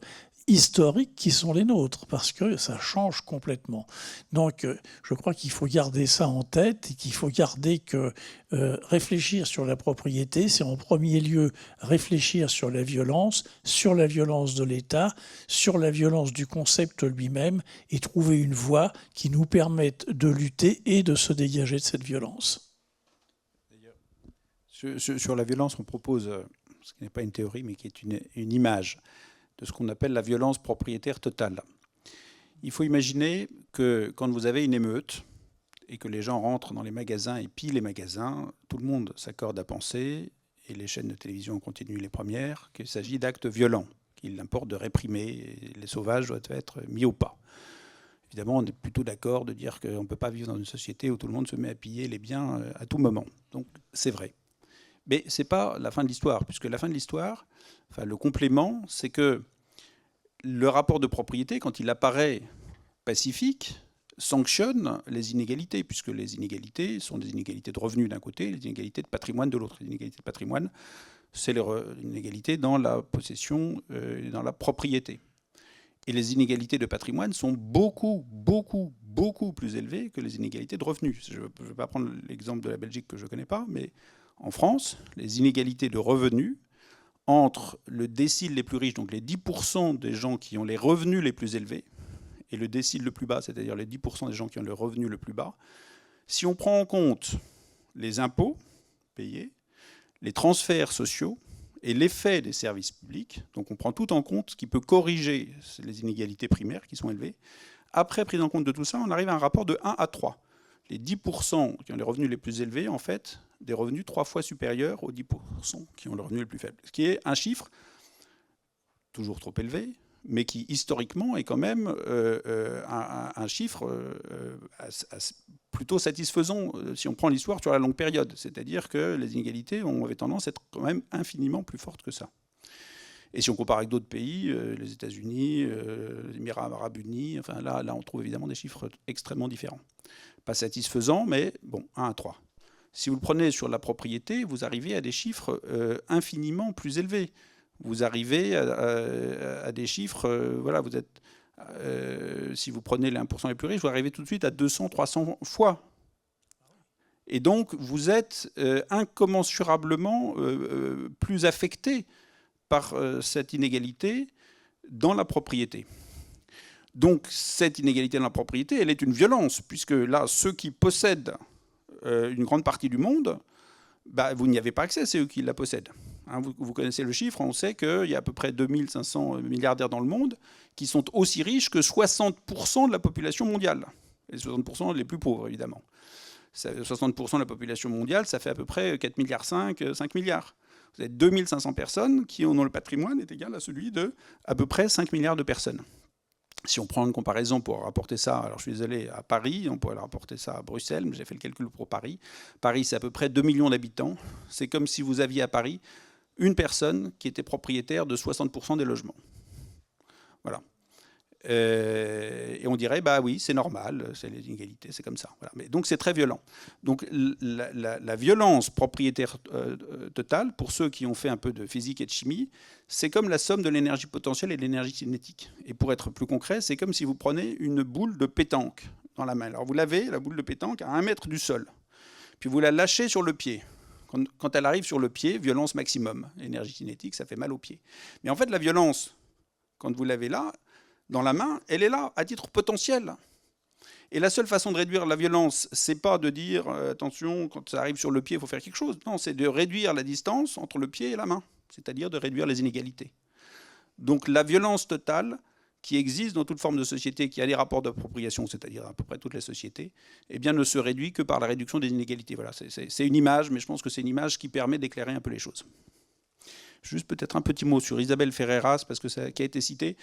S2: historiques qui sont les nôtres, parce que ça change complètement. Donc, je crois qu'il faut garder ça en tête et qu'il faut garder que réfléchir sur la propriété, c'est en premier lieu réfléchir sur la violence de l'État, sur la violence du concept lui-même, et trouver une voie qui nous permette de lutter et de se dégager de cette violence.
S3: Sur la violence, on propose, ce qui n'est pas une théorie, mais qui est une image de ce qu'on appelle la violence propriétaire totale. Il faut imaginer que quand vous avez une émeute et que les gens rentrent dans les magasins et pillent les magasins, tout le monde s'accorde à penser, et les chaînes de télévision continuent les premières, qu'il s'agit d'actes violents, qu'il importe de réprimer, et les sauvages doivent être mis au pas. Évidemment, on est plutôt d'accord de dire qu'on ne peut pas vivre dans une société où tout le monde se met à piller les biens à tout moment. Donc c'est vrai. Mais ce n'est pas la fin de l'histoire, puisque la fin de l'histoire, enfin, le complément, c'est que le rapport de propriété, quand il apparaît pacifique, sanctionne les inégalités, puisque les inégalités sont des inégalités de revenus d'un côté, les inégalités de patrimoine de l'autre. Les inégalités de patrimoine, c'est l'inégalité dans la possession et dans la propriété. Et les inégalités de patrimoine sont beaucoup plus élevées que les inégalités de revenus. Je ne vais pas prendre l'exemple de la Belgique que je ne connais pas, mais en France, les inégalités de revenus entre le décile les plus riches, donc les 10% des gens qui ont les revenus les plus élevés, et le décile le plus bas, c'est-à-dire les 10% des gens qui ont le revenu le plus bas, si on prend en compte les impôts payés, les transferts sociaux et l'effet des services publics, donc on prend tout en compte, ce qui peut corriger les inégalités primaires qui sont élevées, après prise en compte de tout ça, on arrive à un rapport de 1 à 3. Les 10% qui ont les revenus les plus élevés, en fait, des revenus 3 fois supérieurs aux 10% qui ont le revenu le plus faible. Ce qui est un chiffre toujours trop élevé, mais qui historiquement est quand même un chiffre plutôt satisfaisant si on prend l'histoire sur la longue période. C'est-à-dire que les inégalités avaient tendance à être quand même infiniment plus fortes que ça. Et si on compare avec d'autres pays, les États-Unis, les Émirats arabes unis, enfin là, on trouve évidemment des chiffres extrêmement différents. Pas satisfaisants, mais bon, 1 à 3. Si vous le prenez sur la propriété, vous arrivez à des chiffres infiniment plus élevés. Vous arrivez à des chiffres, voilà, vous êtes, si vous prenez les 1% les plus riches, vous arrivez tout de suite à 200, 300 fois. Et donc, vous êtes incommensurablement plus affecté par cette inégalité dans la propriété. Donc, cette inégalité dans la propriété, elle est une violence, puisque là, ceux qui possèdent une grande partie du monde, bah, vous n'y avez pas accès, c'est eux qui la possèdent. Hein, vous connaissez le chiffre, on sait qu'il y a à peu près 2500 milliardaires dans le monde qui sont aussi riches que 60% de la population mondiale. Et 60% les plus pauvres, évidemment. 60% de la population mondiale, ça fait à peu près 4,5 milliards, 5 milliards. Vous avez 2500 personnes dont le patrimoine est égal à celui de à peu près 5 milliards de personnes. Si on prend une comparaison pour rapporter ça, alors je suis désolé, à Paris, on pourrait rapporter ça à Bruxelles, mais j'ai fait le calcul pour Paris. Paris, c'est à peu près 2 millions d'habitants. C'est comme si vous aviez à Paris une personne qui était propriétaire de 60% des logements. Voilà. Et on dirait, bah oui, c'est normal, c'est les inégalités, c'est comme ça. Voilà. Mais donc c'est très violent. Donc la violence propriétaire totale, pour ceux qui ont fait un peu de physique et de chimie, c'est comme la somme de l'énergie potentielle et de l'énergie cinétique. Et pour être plus concret, c'est comme si vous prenez une boule de pétanque dans la main. Alors vous l'avez, la boule de pétanque, à 1 mètre du sol. Puis vous la lâchez sur le pied. Quand elle arrive sur le pied, violence maximum. L'énergie cinétique, ça fait mal au pied. Mais en fait, la violence, quand vous l'avez là, dans la main, elle est là, à titre potentiel. Et la seule façon de réduire la violence, c'est pas de dire attention, quand ça arrive sur le pied, il faut faire quelque chose. Non, c'est de réduire la distance entre le pied et la main, c'est-à-dire de réduire les inégalités. Donc la violence totale qui existe dans toute forme de société qui a des rapports d'appropriation, c'est-à-dire à peu près toutes les sociétés, eh bien, ne se réduit que par la réduction des inégalités. Voilà, c'est une image, mais je pense que c'est une image qui permet d'éclairer un peu les choses. Juste peut-être un petit mot sur Isabelle Ferreras, parce que qui a été citée.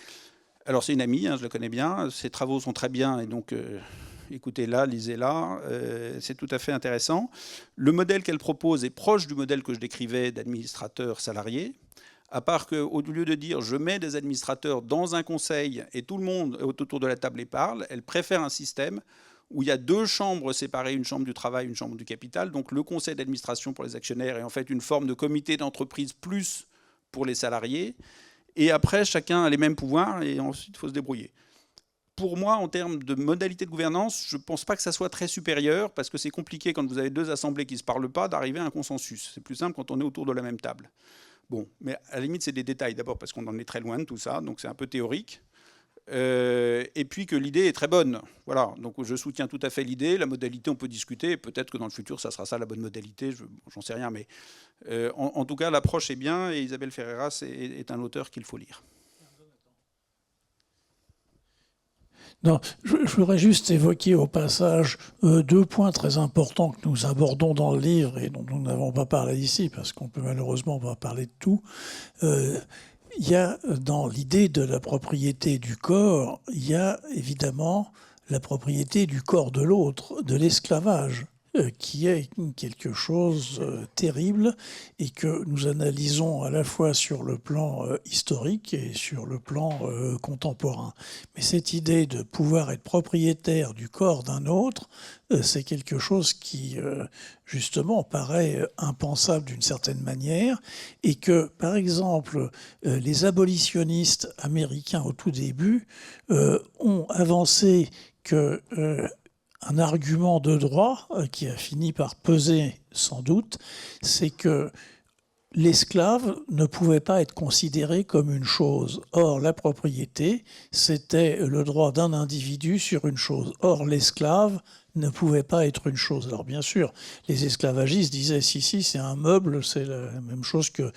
S3: Alors c'est une amie, hein, je la connais bien, ses travaux sont très bien, et donc écoutez-la, lisez-la, c'est tout à fait intéressant. Le modèle qu'elle propose est proche du modèle que je décrivais d'administrateur salarié, à part qu'au lieu de dire je mets des administrateurs dans un conseil et tout le monde autour de la table et parle, elle préfère un système où il y a 2 chambres séparées, une chambre du travail, une chambre du capital. Donc le conseil d'administration pour les actionnaires est en fait une forme de comité d'entreprise plus pour les salariés. Et après, chacun a les mêmes pouvoirs et ensuite il faut se débrouiller. Pour moi, en termes de modalité de gouvernance, je ne pense pas que ça soit très supérieur, parce que c'est compliqué quand vous avez 2 assemblées qui ne se parlent pas d'arriver à un consensus. C'est plus simple quand on est autour de la même table. Bon, mais à la limite, c'est des détails d'abord, parce qu'on en est très loin de tout ça, donc c'est un peu théorique. Et puis que l'idée est très bonne. Voilà, donc je soutiens tout à fait l'idée. La modalité, on peut discuter. Peut-être que dans le futur, ça sera ça la bonne modalité. J'en sais rien, mais en tout cas, l'approche est bien. Et Isabelle Ferreras est un auteur qu'il faut lire.
S2: Non, je voudrais juste évoquer au passage 2 points très importants que nous abordons dans le livre et dont nous n'avons pas parlé ici, parce qu'on peut malheureusement pas parler de tout. Il y a dans l'idée de la propriété du corps, il y a évidemment la propriété du corps de l'autre, de l'esclavage, qui est quelque chose terrible et que nous analysons à la fois sur le plan historique et sur le plan contemporain. Mais cette idée de pouvoir être propriétaire du corps d'un autre, c'est quelque chose qui, justement, paraît impensable d'une certaine manière, et que, par exemple, les abolitionnistes américains au tout début ont avancé que un argument de droit qui a fini par peser sans doute, c'est que l'esclave ne pouvait pas être considéré comme une chose. Or, la propriété, c'était le droit d'un individu sur une chose. Or, l'esclave ne pouvait pas être une chose. Alors, bien sûr, les esclavagistes disaient si, c'est un meuble, c'est la même chose que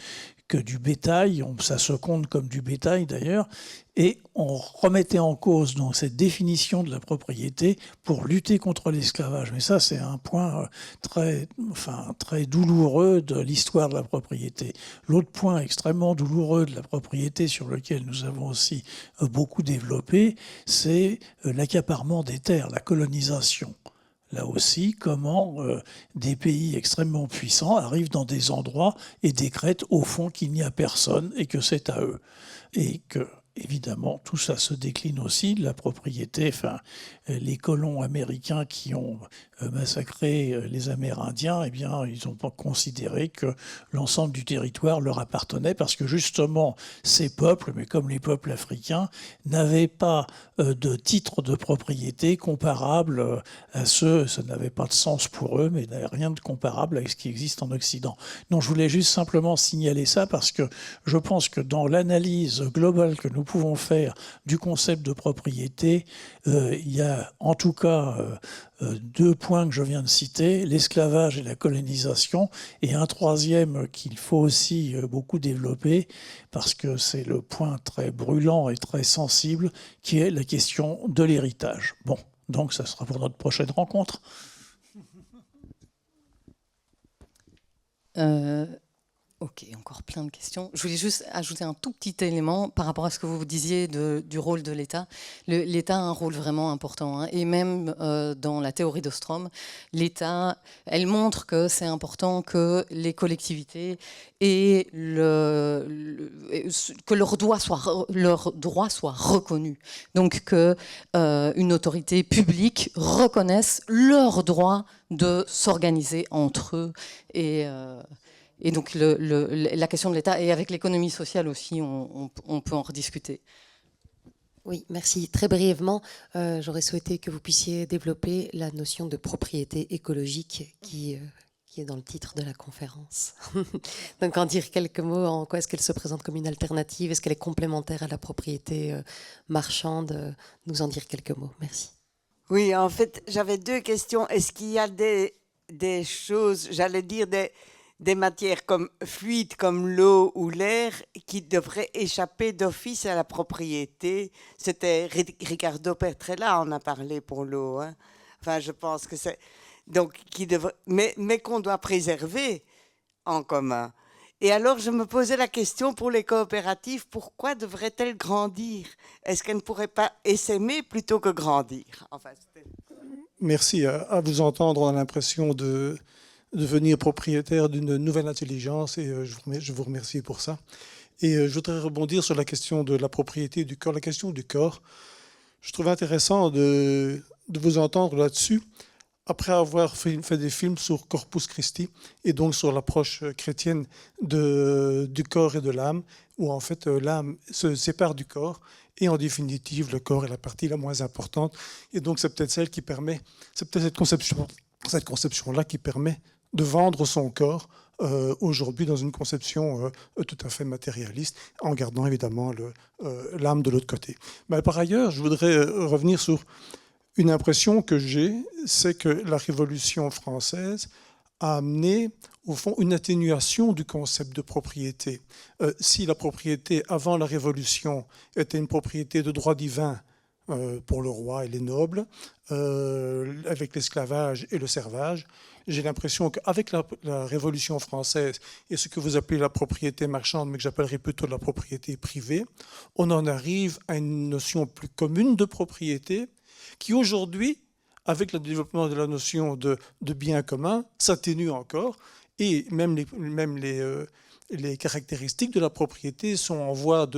S2: du bétail, ça se compte comme du bétail d'ailleurs, et on remettait en cause donc cette définition de la propriété pour lutter contre l'esclavage. Mais ça, c'est un point très douloureux de l'histoire de la propriété. L'autre point extrêmement douloureux de la propriété sur lequel nous avons aussi beaucoup développé, c'est l'accaparement des terres, la colonisation. Là aussi, comment des pays extrêmement puissants arrivent dans des endroits et décrètent au fond qu'il n'y a personne et que c'est à eux. Et que, évidemment, tout ça se décline aussi de la propriété. Enfin, les colons américains qui ont massacré les Amérindiens, eh bien, ils n'ont pas considéré que l'ensemble du territoire leur appartenait parce que justement, ces peuples, mais comme les peuples africains, n'avaient pas de titre de propriété comparable à ceux, ça n'avait pas de sens pour eux, mais n'avait rien de comparable avec ce qui existe en Occident. Donc, je voulais juste simplement signaler ça parce que je pense que dans l'analyse globale que nous pouvons faire du concept de propriété, il y a en tout cas 2 points que je viens de citer, l'esclavage et la colonisation, et un troisième qu'il faut aussi beaucoup développer, parce que c'est le point très brûlant et très sensible, qui est la question de l'héritage. Bon, donc ça sera pour notre prochaine rencontre.
S1: Ok, encore plein de questions. Je voulais juste ajouter un tout petit élément par rapport à ce que vous disiez du rôle de l'État. L'État a un rôle vraiment important, hein, et même dans la théorie d'Ostrom, l'État, elle montre que c'est important que les collectivités et que leurs droits soient reconnus. Donc que une autorité publique reconnaisse leur droit de s'organiser entre eux et donc la question de l'État, et avec l'économie sociale aussi, on peut en rediscuter.
S7: Oui, merci. Très brièvement, j'aurais souhaité que vous puissiez développer la notion de propriété écologique qui est dans le titre de la conférence. Donc en dire quelques mots, en quoi est-ce qu'elle se présente comme une alternative, est-ce qu'elle est complémentaire à la propriété marchande, nous en dire quelques mots. Merci.
S8: Oui, en fait, j'avais 2 questions. Est-ce qu'il y a des choses, j'allais dire des matières comme fluides comme l'eau ou l'air qui devraient échapper d'office à la propriété? C'était Ricardo Petrella en a parlé pour l'eau. Hein. Enfin, je pense que c'est donc mais qu'on doit préserver en commun. Et alors, je me posais la question pour les coopératives, pourquoi devraient-elles grandir? Est-ce qu'elles ne pourraient pas essaimer plutôt que grandir? Enfin,
S9: Merci. À vous entendre, on a l'impression de devenir propriétaire d'une nouvelle intelligence et je vous remercie pour ça. Et je voudrais rebondir sur la question de la propriété du corps, la question du corps. Je trouve intéressant de vous entendre là-dessus, après avoir fait des films sur Corpus Christi, et donc sur l'approche chrétienne du corps et de l'âme, où en fait l'âme se sépare du corps, et en définitive le corps est la partie la moins importante. Et donc c'est peut-être celle qui permet, c'est peut-être cette conception-là qui permet de vendre son corps aujourd'hui dans une conception tout à fait matérialiste, en gardant évidemment l'âme de l'autre côté. Mais par ailleurs, je voudrais revenir sur une impression que j'ai, c'est que la Révolution française a amené, au fond, une atténuation du concept de propriété. Si la propriété, avant la Révolution, était une propriété de droit divin pour le roi et les nobles, avec l'esclavage et le servage, j'ai l'impression qu'avec la Révolution française et ce que vous appelez la propriété marchande, mais que j'appellerais plutôt la propriété privée, on en arrive à une notion plus commune de propriété qui aujourd'hui, avec le développement de la notion de bien commun, s'atténue encore, et même les caractéristiques de la propriété sont en voie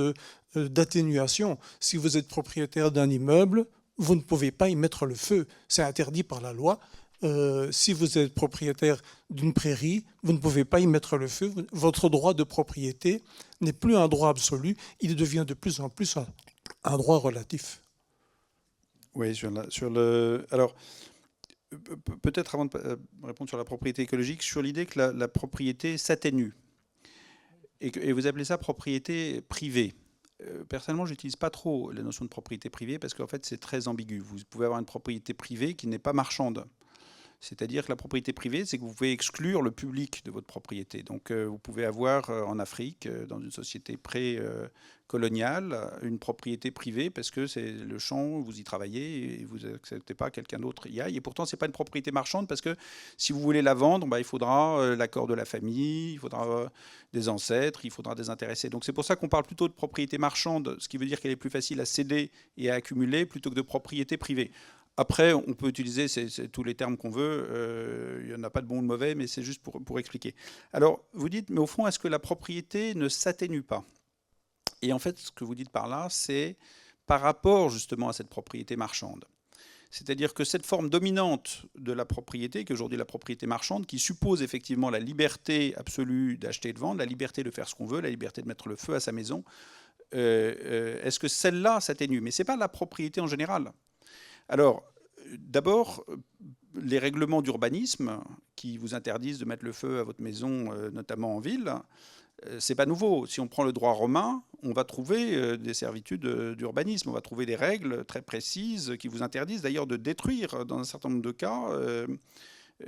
S9: d'atténuation. Si vous êtes propriétaire d'un immeuble, vous ne pouvez pas y mettre le feu, c'est interdit par la loi. Si vous êtes propriétaire d'une prairie, vous ne pouvez pas y mettre le feu. Votre droit de propriété n'est plus un droit absolu, il devient de plus en plus un droit relatif.
S3: Oui, alors, peut-être avant de répondre sur la propriété écologique, sur l'idée que la propriété s'atténue. Et vous appelez ça propriété privée. Personnellement, je n'utilise pas trop la notion de propriété privée parce qu'en fait, c'est très ambigu. Vous pouvez avoir une propriété privée qui n'est pas marchande. C'est-à-dire que la propriété privée, c'est que vous pouvez exclure le public de votre propriété. Donc vous pouvez avoir en Afrique, dans une société pré-coloniale, une propriété privée parce que c'est le champ, vous y travaillez et vous n'acceptez pas que quelqu'un d'autre y aille. Et pourtant, ce n'est pas une propriété marchande parce que si vous voulez la vendre, il faudra l'accord de la famille, il faudra des ancêtres, il faudra des intéressés. Donc c'est pour ça qu'on parle plutôt de propriété marchande, ce qui veut dire qu'elle est plus facile à céder et à accumuler plutôt que de propriété privée. Après, on peut utiliser tous les termes qu'on veut, il n'y en a pas de bon ou de mauvais, mais c'est juste pour expliquer. Alors, vous dites, mais au fond, est-ce que la propriété ne s'atténue pas? Et en fait, ce que vous dites par là, c'est par rapport justement à cette propriété marchande. C'est-à-dire que cette forme dominante de la propriété, qui est aujourd'hui la propriété marchande, qui suppose effectivement la liberté absolue d'acheter et de vendre, la liberté de faire ce qu'on veut, la liberté de mettre le feu à sa maison, est-ce que celle-là s'atténue? Mais ce n'est pas la propriété en général. Alors, d'abord, les règlements d'urbanisme qui vous interdisent de mettre le feu à votre maison, notamment en ville, c'est pas nouveau. Si on prend le droit romain, on va trouver des servitudes d'urbanisme, on va trouver des règles très précises qui vous interdisent d'ailleurs de détruire, dans un certain nombre de cas,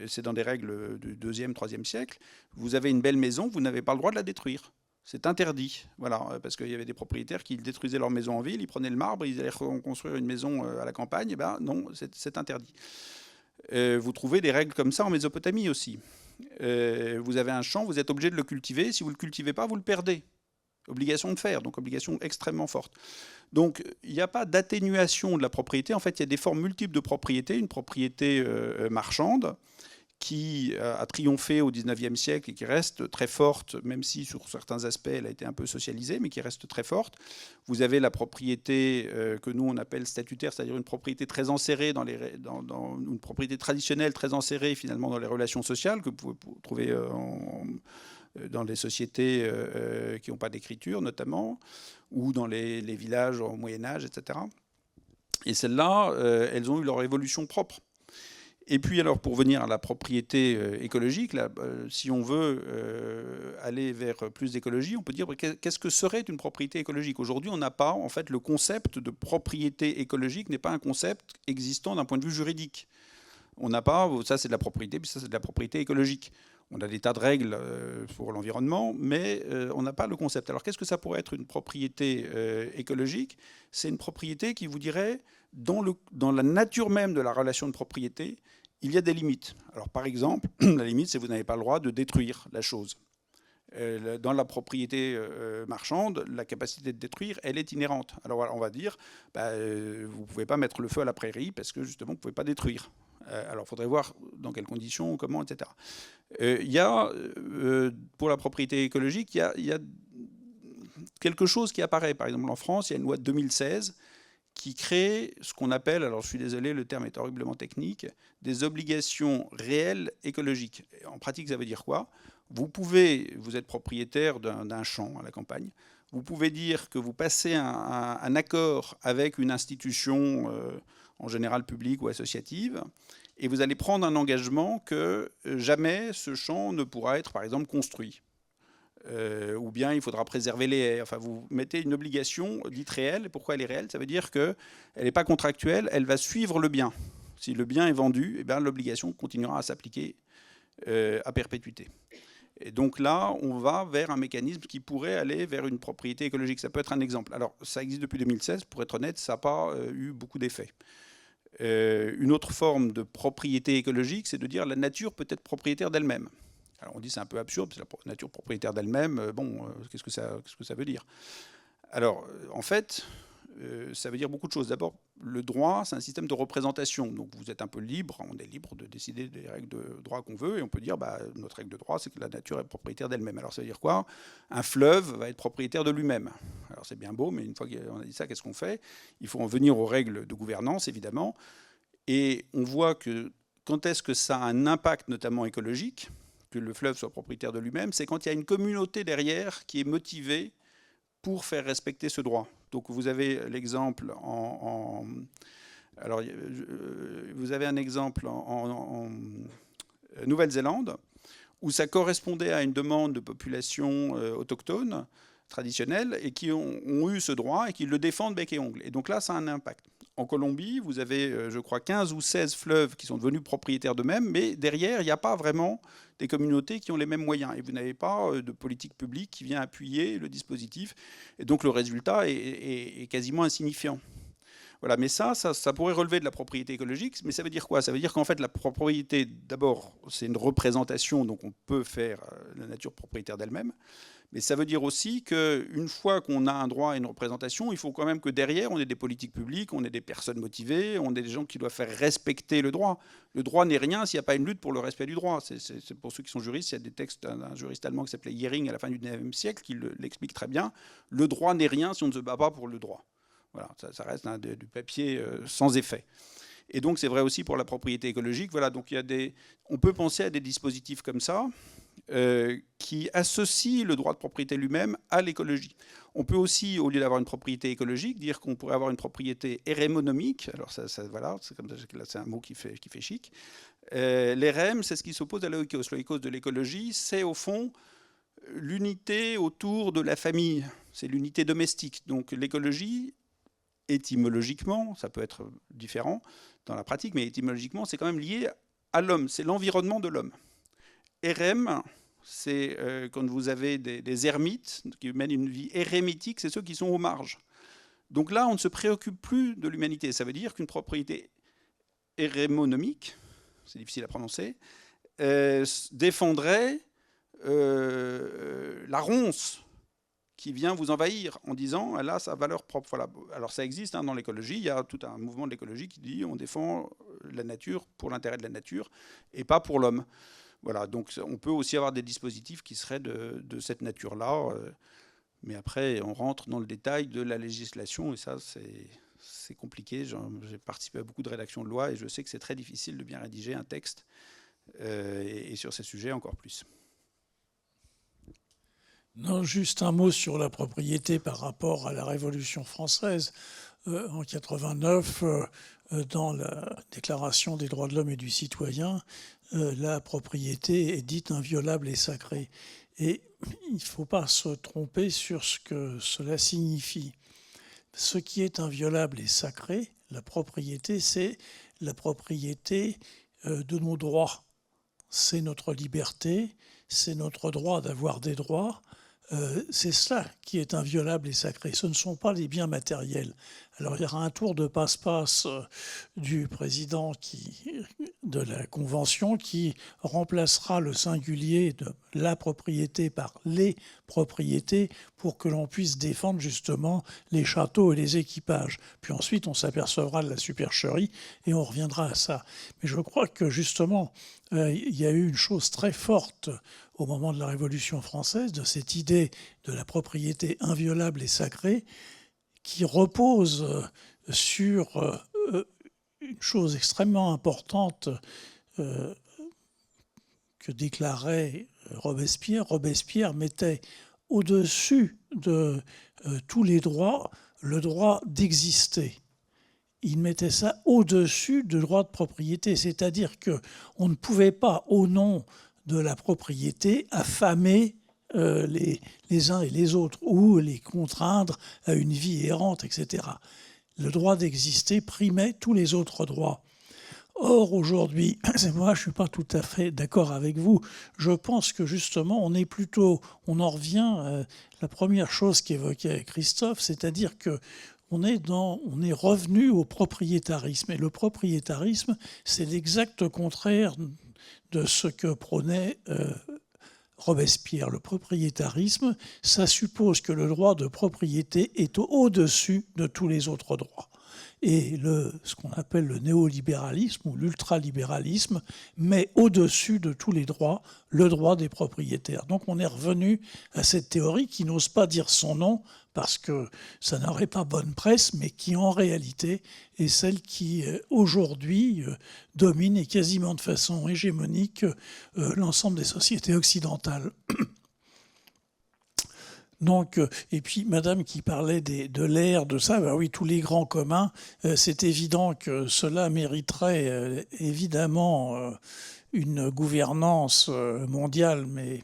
S3: c'est dans des règles du 2e, 3e siècle, vous avez une belle maison, vous n'avez pas le droit de la détruire. C'est interdit, voilà, parce qu'il y avait des propriétaires qui détruisaient leur maison en ville, ils prenaient le marbre, ils allaient reconstruire une maison à la campagne, et ben non, c'est interdit. Vous trouvez des règles comme ça en Mésopotamie aussi. Vous avez un champ, vous êtes obligé de le cultiver, si vous ne le cultivez pas, vous le perdez. Obligation de faire, donc obligation extrêmement forte. Donc il n'y a pas d'atténuation de la propriété, en fait il y a des formes multiples de propriété, une propriété marchande, qui a triomphé au XIXe siècle et qui reste très forte, même si sur certains aspects elle a été un peu socialisée, mais qui reste très forte. Vous avez la propriété que nous on appelle statutaire, c'est-à-dire une propriété très enserrée dans une propriété traditionnelle très enserrée finalement dans les relations sociales que vous pouvez trouver dans les sociétés qui n'ont pas d'écriture notamment, ou dans les villages au Moyen-Âge, etc. Et celles-là, elles ont eu leur évolution propre. Et puis alors pour venir à la propriété écologique, là, si on veut aller vers plus d'écologie, on peut dire qu'est-ce que serait une propriété écologique? Aujourd'hui, on n'a pas, en fait, le concept de propriété écologique n'est pas un concept existant d'un point de vue juridique. On n'a pas, ça c'est de la propriété, puis ça c'est de la propriété écologique. On a des tas de règles pour l'environnement, mais on n'a pas le concept. Alors qu'est-ce que ça pourrait être une propriété écologique? C'est une propriété qui vous dirait, dans la nature même de la relation de propriété, il y a des limites. Alors par exemple, la limite c'est que vous n'avez pas le droit de détruire la chose. Dans la propriété marchande, la capacité de détruire, elle est inhérente. Alors on va dire, vous ne pouvez pas mettre le feu à la prairie parce que justement, vous ne pouvez pas détruire. Alors, il faudrait voir dans quelles conditions, comment, etc. Il y a, pour la propriété écologique, il y a quelque chose qui apparaît. Par exemple, en France, il y a une loi de 2016 qui crée ce qu'on appelle, alors je suis désolé, le terme est horriblement technique, des obligations réelles écologiques. En pratique, ça veut dire quoi? Vous êtes propriétaire d'un champ à la campagne, vous pouvez dire que vous passez un accord avec une institution, en général publique ou associative, et vous allez prendre un engagement que jamais ce champ ne pourra être, par exemple, construit. Ou bien il faudra préserver les haies. Enfin, vous mettez une obligation dite réelle. Et pourquoi elle est réelle? Ça veut dire qu'elle n'est pas contractuelle, elle va suivre le bien. Si le bien est vendu, eh bien, l'obligation continuera à s'appliquer à perpétuité. Et donc là, on va vers un mécanisme qui pourrait aller vers une propriété écologique. Ça peut être un exemple. Alors, ça existe depuis 2016. Pour être honnête, ça n'a pas eu beaucoup d'effets. Une autre forme de propriété écologique, c'est de dire la nature peut être propriétaire d'elle-même. Alors on dit c'est un peu absurde, parce que la nature propriétaire d'elle-même, qu'est-ce que ça veut dire? Alors en fait, ça veut dire beaucoup de choses. D'abord, le droit, c'est un système de représentation. Donc vous êtes un peu libre, on est libre de décider des règles de droit qu'on veut, et on peut dire, notre règle de droit, c'est que la nature est propriétaire d'elle-même. Alors ça veut dire quoi? Un fleuve va être propriétaire de lui-même. Alors c'est bien beau, mais une fois qu'on a dit ça, qu'est-ce qu'on fait? Il faut en venir aux règles de gouvernance, évidemment. Et on voit que quand est-ce que ça a un impact, notamment écologique, que le fleuve soit propriétaire de lui-même, c'est quand il y a une communauté derrière qui est motivée pour faire respecter ce droit. Donc vous avez l'exemple alors vous avez un exemple en Nouvelle-Zélande où ça correspondait à une demande de population autochtone traditionnelle et qui ont eu ce droit et qui le défendent bec et ongle. Et donc là, ça a un impact. En Colombie, vous avez, je crois, 15 ou 16 fleuves qui sont devenus propriétaires d'eux-mêmes, mais derrière, il n'y a pas vraiment des communautés qui ont les mêmes moyens. Et vous n'avez pas de politique publique qui vient appuyer le dispositif. Et donc le résultat est quasiment insignifiant. Voilà, mais ça pourrait relever de la propriété écologique, mais ça veut dire quoi? Ça veut dire qu'en fait, la propriété, d'abord, c'est une représentation, donc on peut faire la nature propriétaire d'elle-même. Mais ça veut dire aussi qu'une fois qu'on a un droit et une représentation, il faut quand même que derrière, on ait des politiques publiques, on ait des personnes motivées, on ait des gens qui doivent faire respecter le droit. Le droit n'est rien s'il n'y a pas une lutte pour le respect du droit. C'est pour ceux qui sont juristes, il y a des textes d'un juriste allemand qui s'appelait Jhering à la fin du 19e siècle qui l'explique très bien. Le droit n'est rien si on ne se bat pas pour le droit. Voilà, ça reste du papier sans effet. Et donc c'est vrai aussi pour la propriété écologique. Voilà, donc on peut penser à des dispositifs comme ça qui associent le droit de propriété lui-même à l'écologie. On peut aussi, au lieu d'avoir une propriété écologique, dire qu'on pourrait avoir une propriété érémonomique. Alors voilà, c'est un mot qui fait chic. L'érème, c'est ce qui s'oppose à l'oikos. L'oikos de l'écologie, c'est au fond l'unité autour de la famille. C'est l'unité domestique. Donc l'écologie, étymologiquement, ça peut être différent dans la pratique, mais étymologiquement, c'est quand même lié à l'homme. C'est l'environnement de l'homme. Érème, c'est quand vous avez des ermites qui mènent une vie érémitique, c'est ceux qui sont aux marges. Donc là, on ne se préoccupe plus de l'humanité. Ça veut dire qu'une propriété érémonomique, c'est difficile à prononcer, défendrait la ronce qui vient vous envahir en disant elle a sa valeur propre. Voilà. Alors ça existe dans l'écologie, il y a tout un mouvement de l'écologie qui dit on défend la nature pour l'intérêt de la nature et pas pour l'homme. Voilà, donc on peut aussi avoir des dispositifs qui seraient de cette nature-là, mais après on rentre dans le détail de la législation et ça c'est compliqué. J'ai participé à beaucoup de rédactions de lois et je sais que c'est très difficile de bien rédiger un texte et sur ces sujets encore plus.
S2: Non, juste un mot sur la propriété par rapport à la Révolution française. En 89, dans la Déclaration des droits de l'homme et du citoyen, la propriété est dite inviolable et sacrée. Et il ne faut pas se tromper sur ce que cela signifie. Ce qui est inviolable et sacré, la propriété, c'est la propriété de nos droits. C'est notre liberté, c'est notre droit d'avoir des droits. C'est cela qui est inviolable et sacré. Ce ne sont pas les biens matériels. Alors il y aura un tour de passe-passe du président qui de la Convention qui remplacera le singulier de la propriété par les propriétés pour que l'on puisse défendre justement les châteaux et les équipages. Puis ensuite, on s'apercevra de la supercherie et on reviendra à ça. Mais je crois que justement, il y a eu une chose très forte au moment de la Révolution française, de cette idée de la propriété inviolable et sacrée, qui repose sur une chose extrêmement importante que déclarait Robespierre. Robespierre mettait au-dessus de tous les droits le droit d'exister. Il mettait ça au-dessus du droit de propriété, c'est-à-dire qu'on ne pouvait pas, au nom de la propriété, affamer les uns et les autres ou les contraindre à une vie errante, etc. Le droit d'exister primait tous les autres droits. Or, aujourd'hui, c'est moi, je ne suis pas tout à fait d'accord avec vous. Je pense que justement, on en revient à la première chose qu'évoquait Christophe, c'est-à-dire que on est revenu au propriétarisme. Et le propriétarisme, c'est l'exact contraire de ce que prônait Robespierre. Le propriétarisme, ça suppose que le droit de propriété est au-dessus de tous les autres droits. Et ce qu'on appelle le néolibéralisme ou l'ultralibéralisme met au-dessus de tous les droits le droit des propriétaires. Donc on est revenu à cette théorie qui n'ose pas dire son nom parce que ça n'aurait pas bonne presse, mais qui en réalité est celle qui aujourd'hui domine et quasiment de façon hégémonique l'ensemble des sociétés occidentales. Donc, et puis Madame qui parlait de l'air, de ça, ben oui, tous les grands communs, c'est évident que cela mériterait évidemment une gouvernance mondiale, mais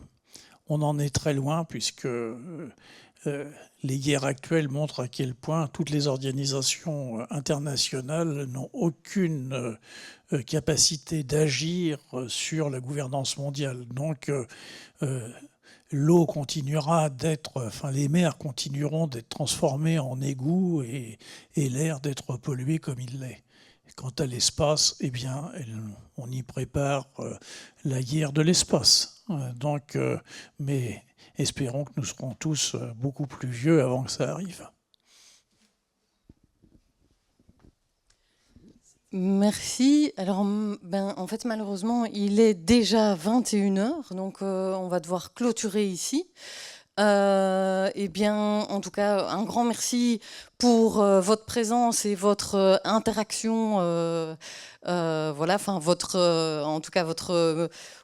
S2: on en est très loin puisque les guerres actuelles montrent à quel point toutes les organisations internationales n'ont aucune capacité d'agir sur la gouvernance mondiale. Donc, l'eau continuera les mers continueront d'être transformées en égouts et l'air d'être pollué comme il l'est. Quant à l'espace, eh bien, on y prépare la guerre de l'espace. Donc, mais espérons que nous serons tous beaucoup plus vieux avant que ça arrive.
S1: Merci. Alors, en fait, malheureusement, il est déjà 21h, donc on va devoir clôturer ici. Eh bien, en tout cas, un grand merci pour votre présence et votre interaction. Voilà, enfin, en tout cas,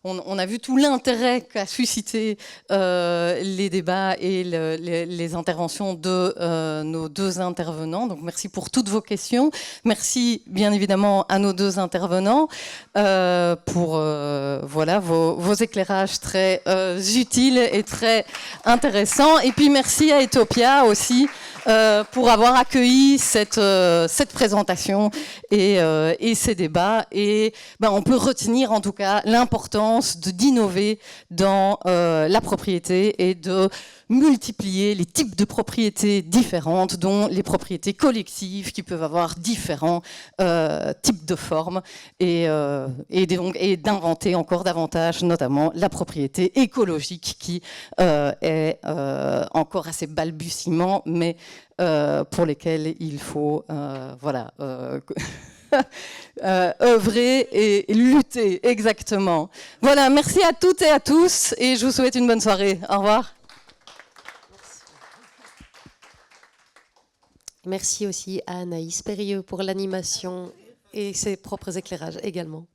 S1: on a vu tout l'intérêt qu'a suscité les débats et les interventions de nos deux intervenants. Donc, merci pour toutes vos questions. Merci, bien évidemment, à nos deux intervenants pour voilà, vos éclairages très utiles et très intéressants. Et puis, merci à Ethiopia aussi pour avoir accueilli cette présentation et ces débats. Et on peut retenir en tout cas l'importance d'innover dans la propriété et de multiplier les types de propriétés différentes, dont les propriétés collectives qui peuvent avoir différents types de formes et d'inventer encore davantage, notamment la propriété écologique qui est encore à ses balbutiements, mais pour lesquels il faut œuvrer et lutter, exactement. Voilà, merci à toutes et à tous et je vous souhaite une bonne soirée. Au revoir.
S7: Merci aussi à Anaïs Périeux pour l'animation et ses propres éclairages également.